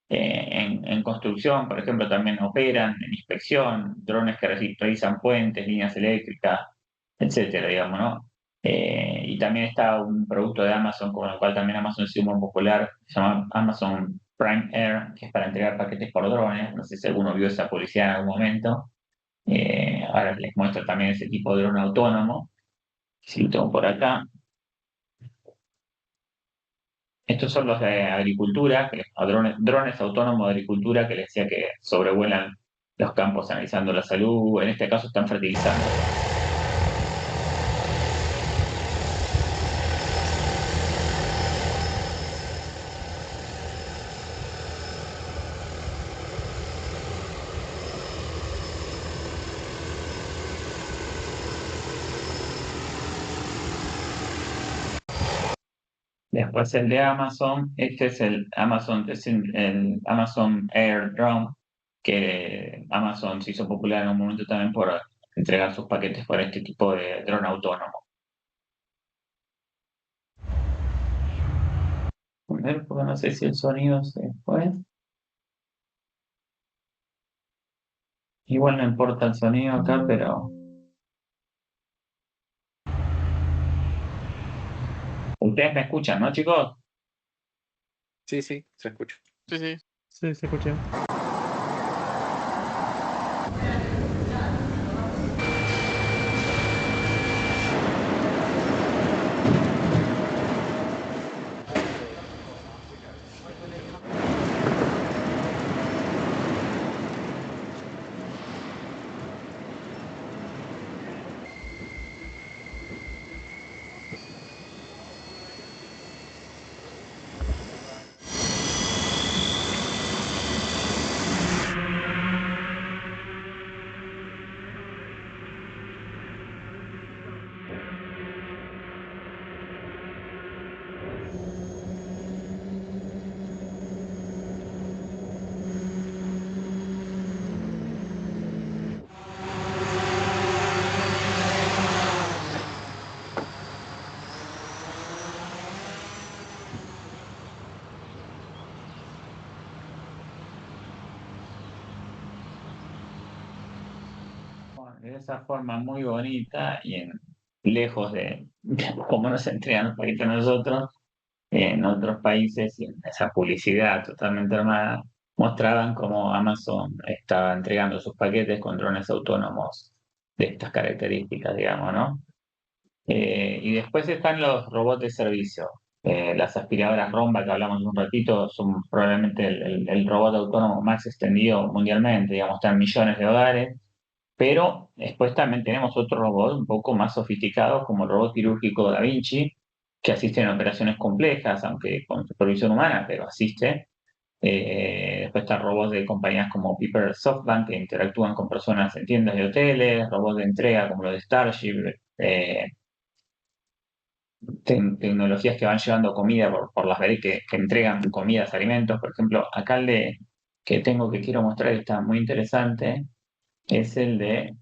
S1: En construcción, por ejemplo, también operan en inspección, drones que revisan puentes, líneas eléctricas, etcétera, digamos, ¿no? Y también está un producto de Amazon, con el cual también Amazon ha sido muy popular, se llama Amazon Prime Air, que es para entregar paquetes por drones. No sé si alguno vio esa publicidad en algún momento. Ahora les muestro también ese tipo de dron autónomo. Si lo tengo por acá. Estos son los de agricultura, drones autónomos de agricultura que les decía que sobrevuelan los campos analizando la salud. En este caso están fertilizando. Después el de Amazon, este es el Amazon Air Drone, que Amazon se hizo popular en un momento también por entregar sus paquetes por este tipo de dron autónomo. A ver, porque no sé si el sonido se fue. Igual no importa el sonido acá, pero... Ustedes me escuchan, ¿no, chicos?
S2: Sí, sí, se escucha.
S6: Sí, sí.
S7: Sí, se escucha.
S1: De esa forma muy bonita y lejos de cómo nos entregan los países a nosotros, en otros países, y en esa publicidad totalmente armada, mostraban cómo Amazon estaba entregando sus paquetes con drones autónomos de estas características, digamos, ¿no? Y después están los robots de servicio. Las aspiradoras Romba que hablamos un ratito son probablemente el robot autónomo más extendido mundialmente, digamos, están en millones de hogares. Pero después también tenemos otros robots un poco más sofisticados, como el robot quirúrgico Da Vinci, que asiste en operaciones complejas, aunque con supervisión humana, pero asiste. Después están robots de compañías como Piper SoftBank, que interactúan con personas en tiendas de hoteles, robots de entrega como los de Starship, tecnologías que van llevando comida por las redes que entregan comidas, alimentos. Por ejemplo, acá que tengo que quiero mostrar que está muy interesante es el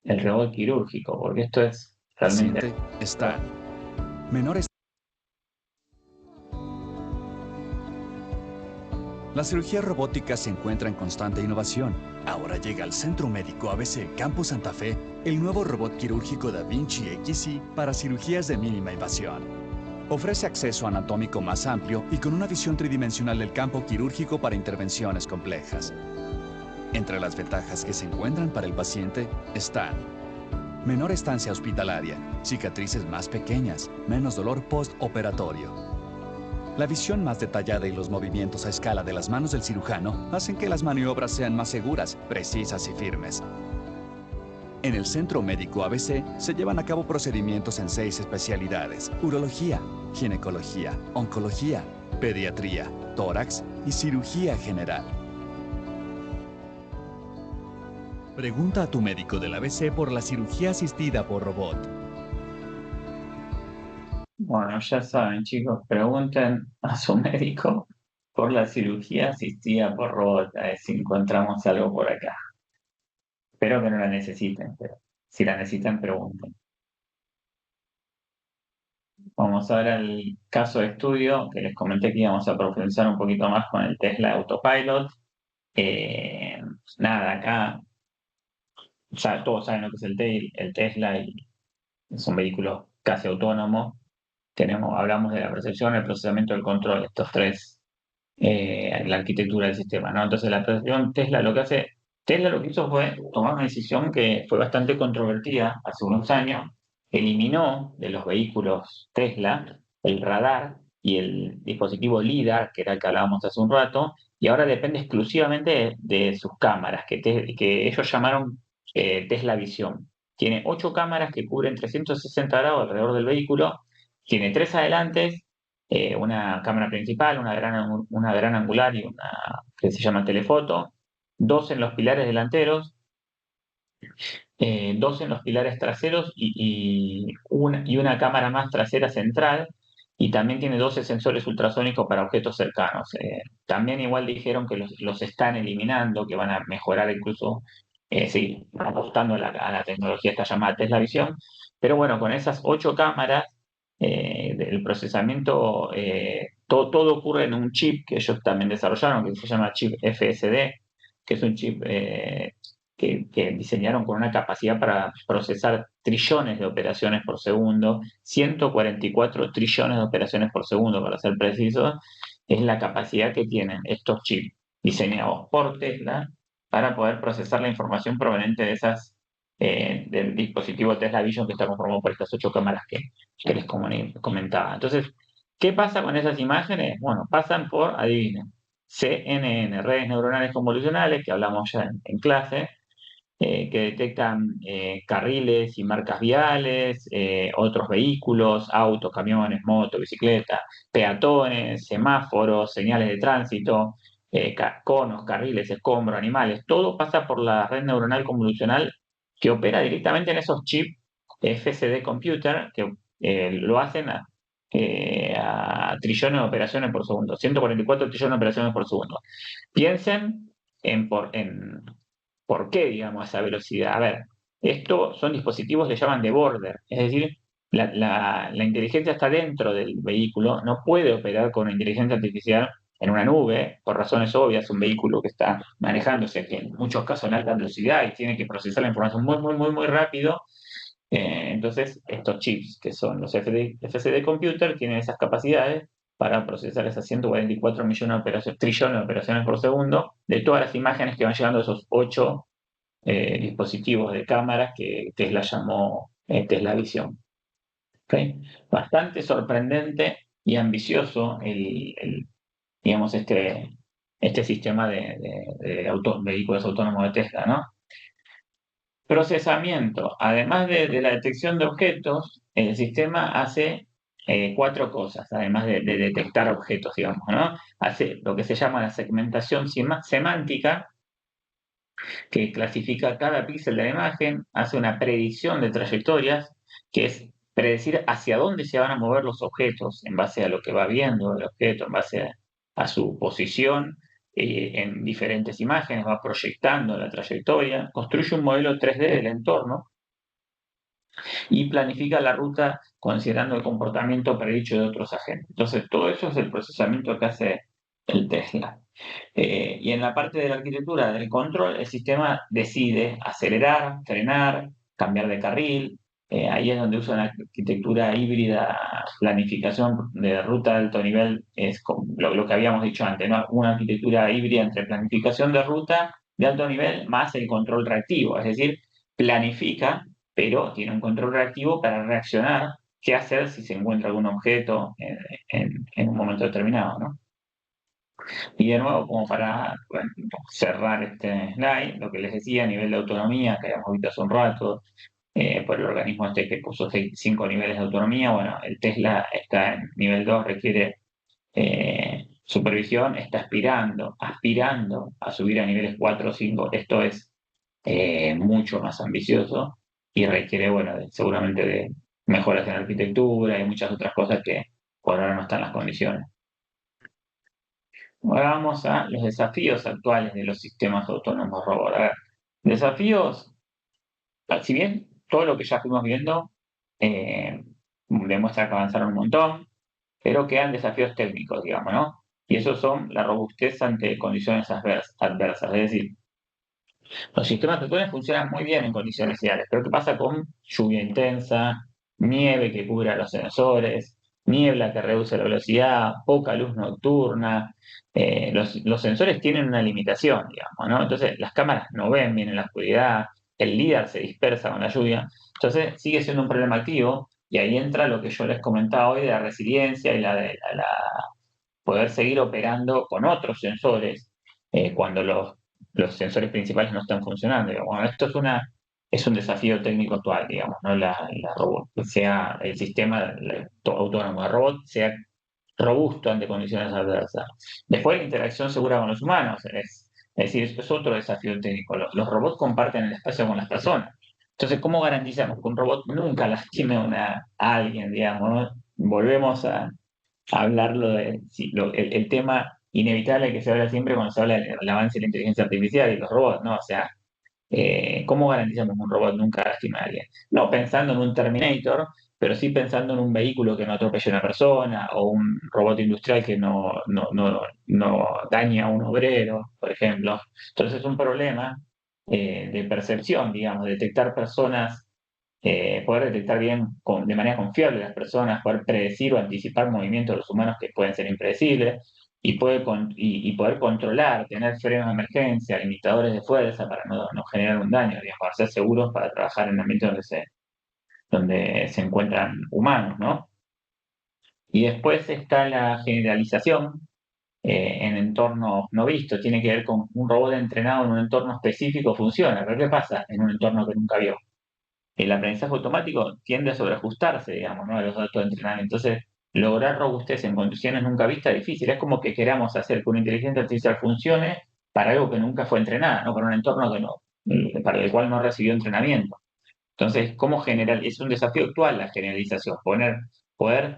S1: robot quirúrgico, porque esto es realmente...
S6: Paciente está. Menores. La cirugía robótica se encuentra en constante innovación. Ahora llega al Centro Médico ABC Campus Santa Fe el nuevo robot quirúrgico Da Vinci XC para cirugías de mínima invasión. Ofrece acceso anatómico más amplio y con una visión tridimensional del campo quirúrgico para intervenciones complejas. Entre las ventajas que se encuentran para el paciente están menor estancia hospitalaria, cicatrices más pequeñas, menos dolor postoperatorio. La visión más detallada y los movimientos a escala de las manos del cirujano hacen que las maniobras sean más seguras, precisas y firmes. En el Centro Médico ABC se llevan a cabo procedimientos en 6 especialidades: urología, ginecología, oncología, pediatría, tórax y cirugía general. Pregunta a tu médico del ABC por la cirugía asistida por robot.
S1: Bueno, ya saben, chicos, pregunten a su médico por la cirugía asistida por robot, a ver si encontramos algo por acá. Espero que no la necesiten, pero si la necesitan, pregunten. Vamos a ver el caso de estudio que les comenté que íbamos a profundizar un poquito más con el Tesla Autopilot. Nada, acá ya todos saben lo que es el Tesla y es un vehículo casi autónomo. Hablamos de la percepción, el procesamiento, el control, estos tres, la arquitectura del sistema, ¿no? Entonces la percepción Tesla lo que hizo fue tomar una decisión que fue bastante controvertida hace unos años. Eliminó de los vehículos Tesla el radar y el dispositivo LiDAR, que era el que hablábamos hace un rato, y ahora depende exclusivamente de sus cámaras, que ellos llamaron Tesla Visión. Tiene 8 cámaras que cubren 360 grados alrededor del vehículo. Tiene 3 adelantes, una cámara principal, una gran angular y una que se llama telefoto, 2 en los pilares delanteros, 2 en los pilares traseros y una cámara más trasera central, y también tiene 12 sensores ultrasónicos para objetos cercanos. También igual dijeron que los están eliminando, que van a mejorar incluso, sí, apostando a la tecnología esta llamada Tesla Visión. Pero bueno, con esas 8 cámaras, del procesamiento, todo ocurre en un chip que ellos también desarrollaron, que se llama chip FSD, que es un chip que diseñaron con una capacidad para procesar trillones de operaciones por segundo, 144 trillones de operaciones por segundo, para ser precisos, es la capacidad que tienen estos chips diseñados por Tesla para poder procesar la información proveniente de del dispositivo Tesla Vision, que está conformado por estas 8 cámaras que les comentaba. Entonces, ¿qué pasa con esas imágenes? Bueno, pasan por, adivinen, CNN, redes neuronales convolucionales, que hablamos ya en clase, que detectan carriles y marcas viales, otros vehículos, autos, camiones, motos, bicicletas, peatones, semáforos, señales de tránsito, conos, carriles, escombros, animales. Todo pasa por la red neuronal convolucional que opera directamente en esos chips FSD Computer, que lo hacen a trillones de operaciones por segundo, 144 trillones de operaciones por segundo. Piensen en por qué, digamos, esa velocidad. A ver, estos son dispositivos que llaman de border, es decir, la inteligencia está dentro del vehículo, no puede operar con inteligencia artificial en una nube, por razones obvias. Un vehículo que está manejándose en muchos casos en alta velocidad y tiene que procesar la información muy rápido. Entonces, estos chips, que son los FSD Computer, tienen esas capacidades para procesar esas 144 millones trillones de operaciones por segundo de todas las imágenes que van llegando a esos 8 dispositivos de cámaras que Tesla llamó Tesla Vision. ¿Okay? Bastante sorprendente y ambicioso digamos, este sistema de vehículos autónomos de Tesla, ¿no? Procesamiento. Además de la detección de objetos, el sistema hace 4 cosas, además de detectar objetos, digamos, ¿no? Hace lo que se llama la segmentación semántica, que clasifica cada píxel de la imagen, hace una predicción de trayectorias, que es predecir hacia dónde se van a mover los objetos en base a lo que va viendo el objeto, en base a su posición en diferentes imágenes, va proyectando la trayectoria, construye un modelo 3D del entorno y planifica la ruta considerando el comportamiento predicho de otros agentes. Entonces, todo eso es el procesamiento que hace el Tesla. Y en la parte de la arquitectura del control, el sistema decide acelerar, frenar, cambiar de carril. Ahí es donde usa una arquitectura híbrida, planificación de ruta de alto nivel, es lo que habíamos dicho antes, ¿no? Una arquitectura híbrida entre planificación de ruta de alto nivel más el control reactivo, es decir, planifica, pero tiene un control reactivo para reaccionar, qué hacer si se encuentra algún objeto en un momento determinado, ¿no? Y de nuevo, como para cerrar este slide, lo que les decía a nivel de autonomía, que habíamos visto hace un rato, por el organismo este que puso 5 niveles de autonomía, bueno, el Tesla está en nivel 2, requiere supervisión, está aspirando a subir a niveles 4 o 5, esto es mucho más ambicioso y requiere, bueno, seguramente de mejoras en arquitectura y muchas otras cosas que por ahora no están en las condiciones. Ahora vamos a los desafíos actuales de los sistemas autónomos robot. A ver, desafíos, si bien todo lo que ya fuimos viendo demuestra que avanzaron un montón, pero quedan desafíos técnicos, digamos, ¿no? Y esos son la robustez ante condiciones adversas. Es decir, los sistemas actuales funcionan muy bien en condiciones ideales, pero ¿qué pasa con lluvia intensa, nieve que cubra los sensores, niebla que reduce la velocidad, poca luz nocturna? Los sensores tienen una limitación, digamos, ¿no? Entonces, las cámaras no ven bien en la oscuridad, el LIDAR se dispersa con la lluvia, entonces sigue siendo un problema activo y ahí entra lo que yo les comentaba hoy de la resiliencia y la poder seguir operando con otros sensores cuando los sensores principales no están funcionando. Bueno, esto es un desafío técnico actual, digamos, ¿no? La robot, que sea el sistema autónomo de robot sea robusto ante condiciones adversas. Después, la interacción segura con los humanos, es decir, esto es otro desafío técnico. Los robots comparten el espacio con las personas. Entonces, ¿cómo garantizamos que un robot nunca lastime a alguien, digamos, ¿no? Volvemos a hablarlo de el tema inevitable que se habla siempre cuando se habla del avance de la inteligencia artificial y los robots, ¿no? O sea, ¿cómo garantizamos que un robot nunca lastima a alguien? No pensando en un Terminator, pero sí pensando en un vehículo que no atropelle a una persona o un robot industrial que no dañe a un obrero, por ejemplo. Entonces es un problema de percepción, digamos, detectar personas poder detectar bien de manera confiable las personas, poder predecir o anticipar movimientos de los humanos que pueden ser impredecibles y poder controlar, tener frenos de emergencia, limitadores de fuerza para no generar un daño, digamos, para ser seguros para trabajar en ambientes donde se encuentran humanos, ¿no? Y después está la generalización en entornos no vistos, tiene que ver con un robot entrenado en un entorno específico funciona, pero ¿qué pasa en un entorno que nunca vio? El aprendizaje automático tiende a sobreajustarse, digamos, ¿no? A los datos de entrenamiento. Entonces, lograr robustez en condiciones nunca vistas es difícil. Es como que queramos hacer que una inteligencia artificial funcione para algo que nunca fue entrenada, ¿no? Para un entorno para el cual no recibió entrenamiento. Entonces, ¿cómo generar? Es un desafío actual la generalización, poder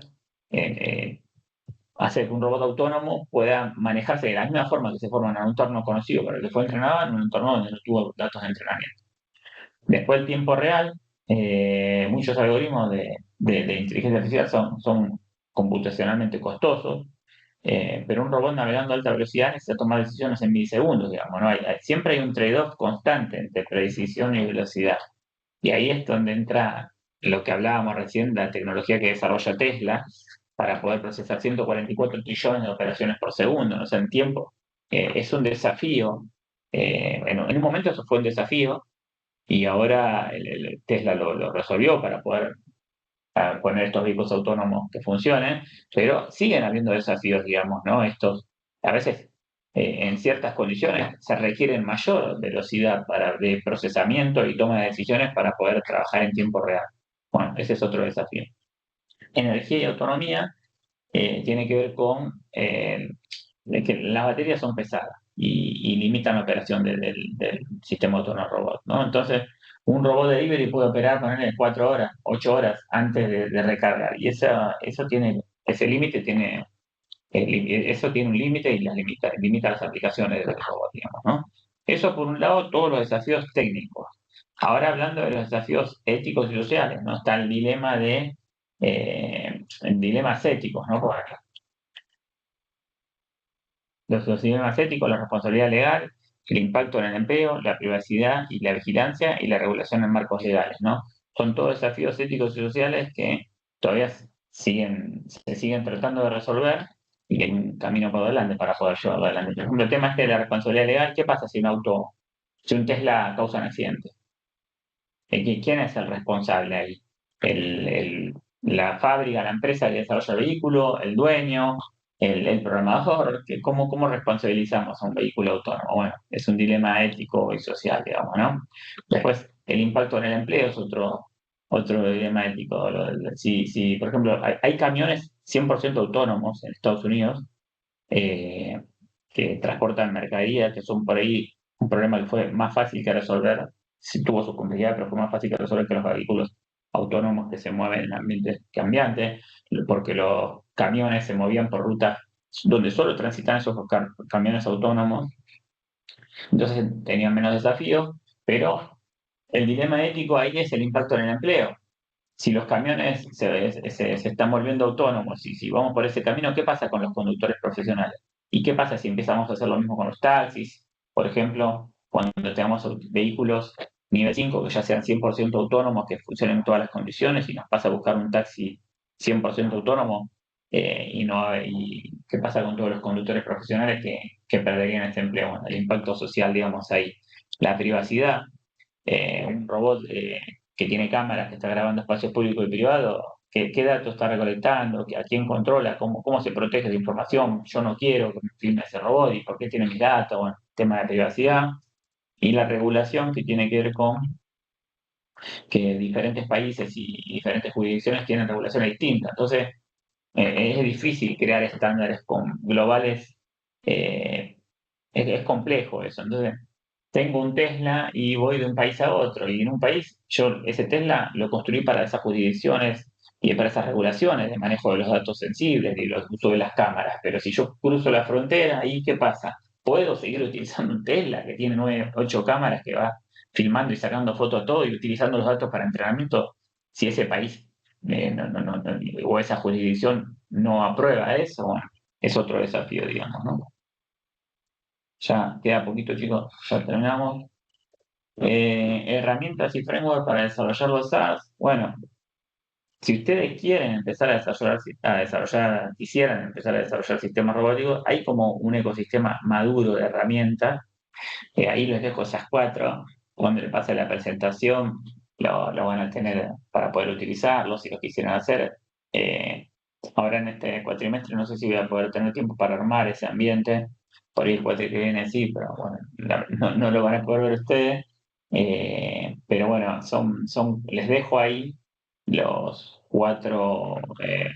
S1: hacer que un robot autónomo pueda manejarse de la misma forma que se forma en un entorno conocido para el que fue entrenado, en un entorno donde no tuvo datos de entrenamiento. Después, el tiempo real, muchos algoritmos de inteligencia artificial son computacionalmente costosos, pero un robot navegando a alta velocidad necesita tomar decisiones en milisegundos, digamos, ¿no? Siempre hay un trade-off constante entre precisión y velocidad. Y ahí es donde entra lo que hablábamos recién, la tecnología que desarrolla Tesla, para poder procesar 144 trillones de operaciones por segundo, ¿no? O sea, en tiempo. Es un desafío. En un momento eso fue un desafío y ahora el Tesla lo resolvió para poder poner estos vehículos autónomos que funcionen, pero siguen habiendo desafíos, digamos, ¿no? A veces, en ciertas condiciones, se requieren mayor velocidad de procesamiento y toma de decisiones para poder trabajar en tiempo real. Bueno, ese es otro desafío. Energía y autonomía tiene que ver con de que las baterías son pesadas y limitan la operación del sistema autónomo robot, ¿no? Entonces, un robot delivery puede operar, ponerle 4 horas, 8 horas antes de recargar. Y ese límite tiene, eso tiene un límite y limita las aplicaciones del robot, digamos, ¿no? Eso por un lado, todos los desafíos técnicos. Ahora hablando de los desafíos éticos y sociales, ¿no? Está el dilema dilemas éticos, ¿no? Los dilemas éticos, la responsabilidad legal, el impacto en el empleo, la privacidad y la vigilancia y la regulación en marcos legales, ¿no? Son todos desafíos éticos y sociales que todavía se siguen tratando de resolver y hay un camino por delante para poder llevarlo adelante. Por ejemplo, el tema de la responsabilidad legal, ¿qué pasa si un Tesla causa un accidente? ¿Quién es el responsable ahí? La fábrica, la empresa que desarrolla el vehículo, el dueño, el programador. ¿Cómo responsabilizamos a un vehículo autónomo? Bueno, es un dilema ético y social, digamos, ¿no? Después, el impacto en el empleo es otro dilema ético. Si, por ejemplo, hay camiones 100% autónomos en Estados Unidos que transportan mercadería, que son por ahí un problema que fue más fácil que resolver, sí tuvo su complejidad, pero fue más fácil que resolver que los vehículos autónomos que se mueven en ambientes cambiantes, porque los camiones se movían por rutas donde solo transitan esos camiones autónomos, entonces tenían menos desafíos, pero el dilema ético ahí es el impacto en el empleo. Si los camiones se están volviendo autónomos y si vamos por ese camino, ¿qué pasa con los conductores profesionales? ¿Y qué pasa si empezamos a hacer lo mismo con los taxis? Por ejemplo, cuando tengamos vehículos nivel 5 que ya sean 100% autónomos, que funcionen en todas las condiciones y nos pasa a buscar un taxi 100% autónomo, y qué pasa con todos los conductores profesionales que perderían este empleo. Bueno, el impacto social, digamos, ahí. La privacidad, un robot que tiene cámaras, que está grabando espacios públicos y privados, ¿qué datos está recolectando? ¿A quién controla? ¿Cómo se protege de información? Yo no quiero que me filme ese robot y por qué tiene mis datos. Bueno, tema de privacidad. Y la regulación que tiene que ver con que diferentes países y diferentes jurisdicciones tienen regulaciones distintas. Entonces, es difícil crear estándares globales. Es complejo eso. Entonces, tengo un Tesla y voy de un país a otro. Y en un país, yo ese Tesla lo construí para esas jurisdicciones y para esas regulaciones de manejo de los datos sensibles y los uso de las cámaras. Pero si yo cruzo la frontera, ¿ahí qué pasa? ¿Puedo seguir utilizando un Tesla que tiene 8 cámaras que va filmando y sacando fotos a todo y utilizando los datos para entrenamiento si ese país o esa jurisdicción no aprueba eso? Bueno, es otro desafío, digamos, ¿no? Ya queda poquito, chicos, ya terminamos. Herramientas y framework para desarrollar los SaaS. Bueno, si ustedes quieren empezar quisieran empezar a desarrollar sistemas robóticos, hay como un ecosistema maduro de herramientas. Ahí les dejo esas 4. Cuando les pase la presentación, lo van a tener para poder utilizarlo si lo quisieran hacer. Ahora en este cuatrimestre no sé si voy a poder tener tiempo para armar ese ambiente. Por ahí el cuatrimestre que viene sí, pero bueno, no lo van a poder ver ustedes. Pero bueno, les dejo ahí los 4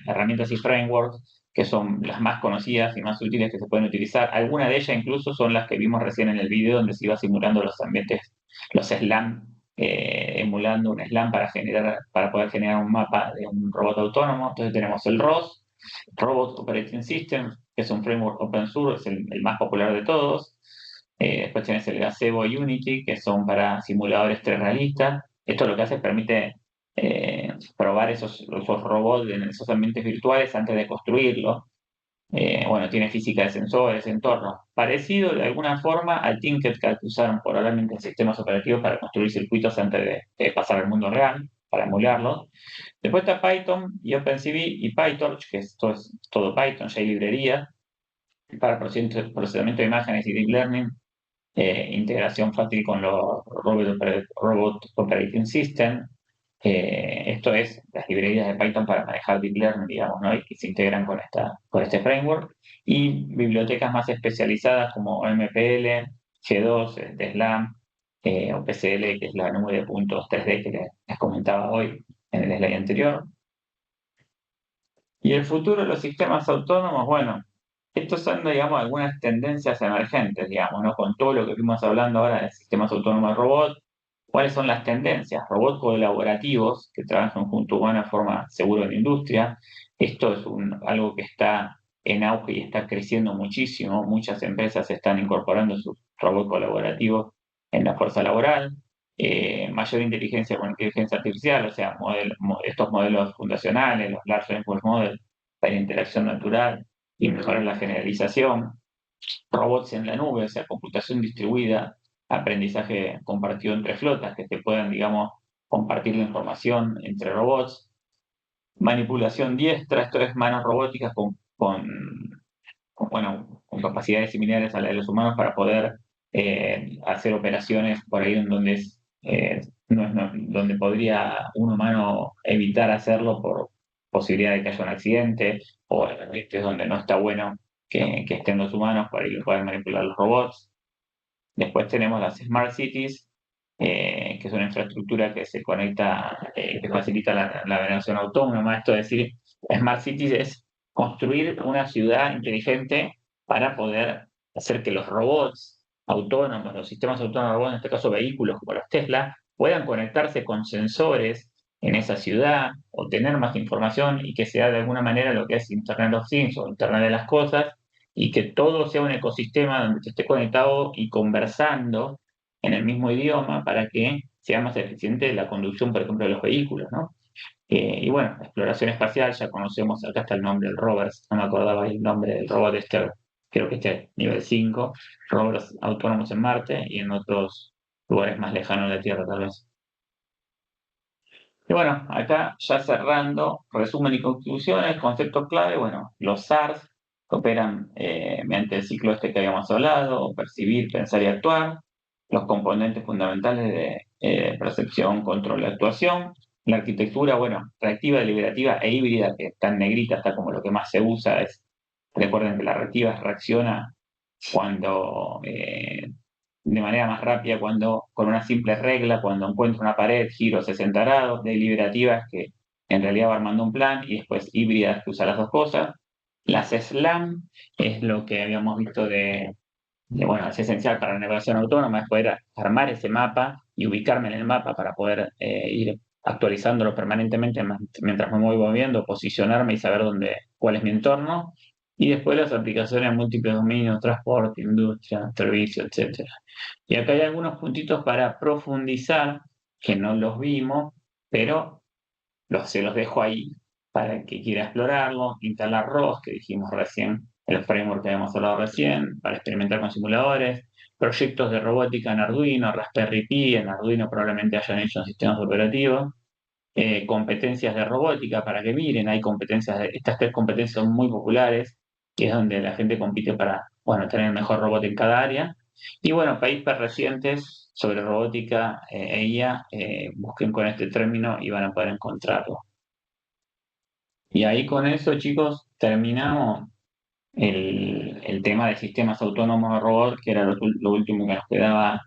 S1: herramientas y frameworks que son las más conocidas y más útiles que se pueden utilizar. Algunas de ellas incluso son las que vimos recién en el video donde se iba simulando los ambientes, los SLAM, emulando un SLAM para poder generar un mapa de un robot autónomo. Entonces tenemos el ROS, Robot Operating System, que es un framework open source, es el más popular de todos. Después tienes el Gazebo y Unity, que son para simuladores 3 realistas. Esto lo que hace es permite probar esos robots en esos ambientes virtuales antes de construirlos. Bueno, tiene física de sensores, entornos. Parecido de alguna forma al Tinkercad que usaron probablemente en sistemas operativos para construir circuitos antes de pasar al mundo real. para emularlo. Después está Python y OpenCV y PyTorch, que esto es todo Python, ya hay librerías para procesamiento de imágenes y deep learning, integración fácil con los Robot Operating System. Esto es las librerías de Python para manejar deep learning, digamos, ¿no? Y que se integran con este framework. Y bibliotecas más especializadas como MPL, G2, SLAM, OPCL, que es la nube de puntos 3D que les comentaba hoy en el slide anterior. Y el futuro de los sistemas autónomos, bueno, estos son, digamos, algunas tendencias emergentes, digamos, ¿no? Con todo lo que fuimos hablando ahora de sistemas autónomos de robot, ¿cuáles son las tendencias? Robots colaborativos que trabajan junto a una forma segura en la industria. Esto es algo que está en auge y está creciendo muchísimo. Muchas empresas están incorporando sus robots colaborativos en la fuerza laboral. Mayor inteligencia con inteligencia artificial, o sea, estos modelos fundacionales, los Large Language Models, para interacción natural y mejorar la generalización. Robots en la nube, o sea, computación distribuida, aprendizaje compartido entre flotas, que se puedan, digamos, compartir la información entre robots. Manipulación diestra, esto es manos robóticas con capacidades similares a las de los humanos para poder hacer operaciones por ahí en donde donde podría un humano evitar hacerlo por posibilidad de que haya un accidente, o es donde no está bueno que estén los humanos para que puedan manipular los robots. Después tenemos las Smart Cities, que es una infraestructura que se conecta, que facilita la navegación autónoma. Esto es decir, Smart Cities es construir una ciudad inteligente para poder hacer que los robots autónomos, los sistemas autónomos de robots, en este caso vehículos como los Tesla, puedan conectarse con sensores en esa ciudad, obtener más información y que sea de alguna manera lo que es Internet of Things o Internet de las Cosas, y que todo sea un ecosistema donde se esté conectado y conversando en el mismo idioma para que sea más eficiente la conducción, por ejemplo, de los vehículos, ¿no? Y bueno, exploración espacial, ya conocemos, acá está el nombre del rover, no me acordaba el nombre del robot creo que este es nivel 5, rovers autónomos en Marte y en otros lugares más lejanos de la Tierra tal vez. Y bueno, acá ya cerrando, resumen y conclusiones, conceptos clave, bueno, los SARs que operan mediante el ciclo este que habíamos hablado, percibir, pensar y actuar, los componentes fundamentales de percepción, control y actuación, la arquitectura, bueno, reactiva, deliberativa e híbrida, que está en negrita, está como lo que más se usa, recuerden que la reactiva reacciona cuando de manera más rápida con una simple regla, cuando encuentra una pared, giro 60 grados, deliberativas que en realidad va armando un plan, y después híbridas que usa las dos cosas. Las SLAM es lo que habíamos visto bueno, es esencial para la navegación autónoma, es poder armar ese mapa y ubicarme en el mapa para poder ir actualizándolo permanentemente mientras me voy moviendo, posicionarme y saber cuál es mi entorno. Y después las aplicaciones en múltiples dominios, transporte, industria, servicio, etc. Y acá hay algunos puntitos para profundizar que no los vimos, pero se los dejo ahí para el que quiera explorarlo. Instalar ROS, que dijimos recién, el framework que habíamos hablado recién, para experimentar con simuladores. Proyectos de robótica en Arduino, Raspberry Pi, en Arduino probablemente hayan hecho en sistemas operativos. Competencias de robótica, para que miren, hay estas 3 competencias son muy populares, que es donde la gente compite para, bueno, tener el mejor robot en cada área. Y bueno, papers recientes sobre robótica e IA, busquen con este término y van a poder encontrarlo. Y ahí con eso, chicos, terminamos el tema de sistemas autónomos de robot, que era lo último que nos quedaba,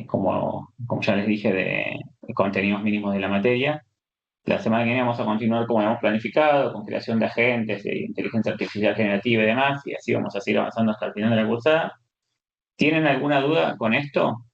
S1: como ya les dije, de contenidos mínimos de la materia. La semana que viene vamos a continuar como hemos planificado, con creación de agentes, de inteligencia artificial generativa y demás, y así vamos a seguir avanzando hasta el final de la cursada. ¿Tienen alguna duda con esto?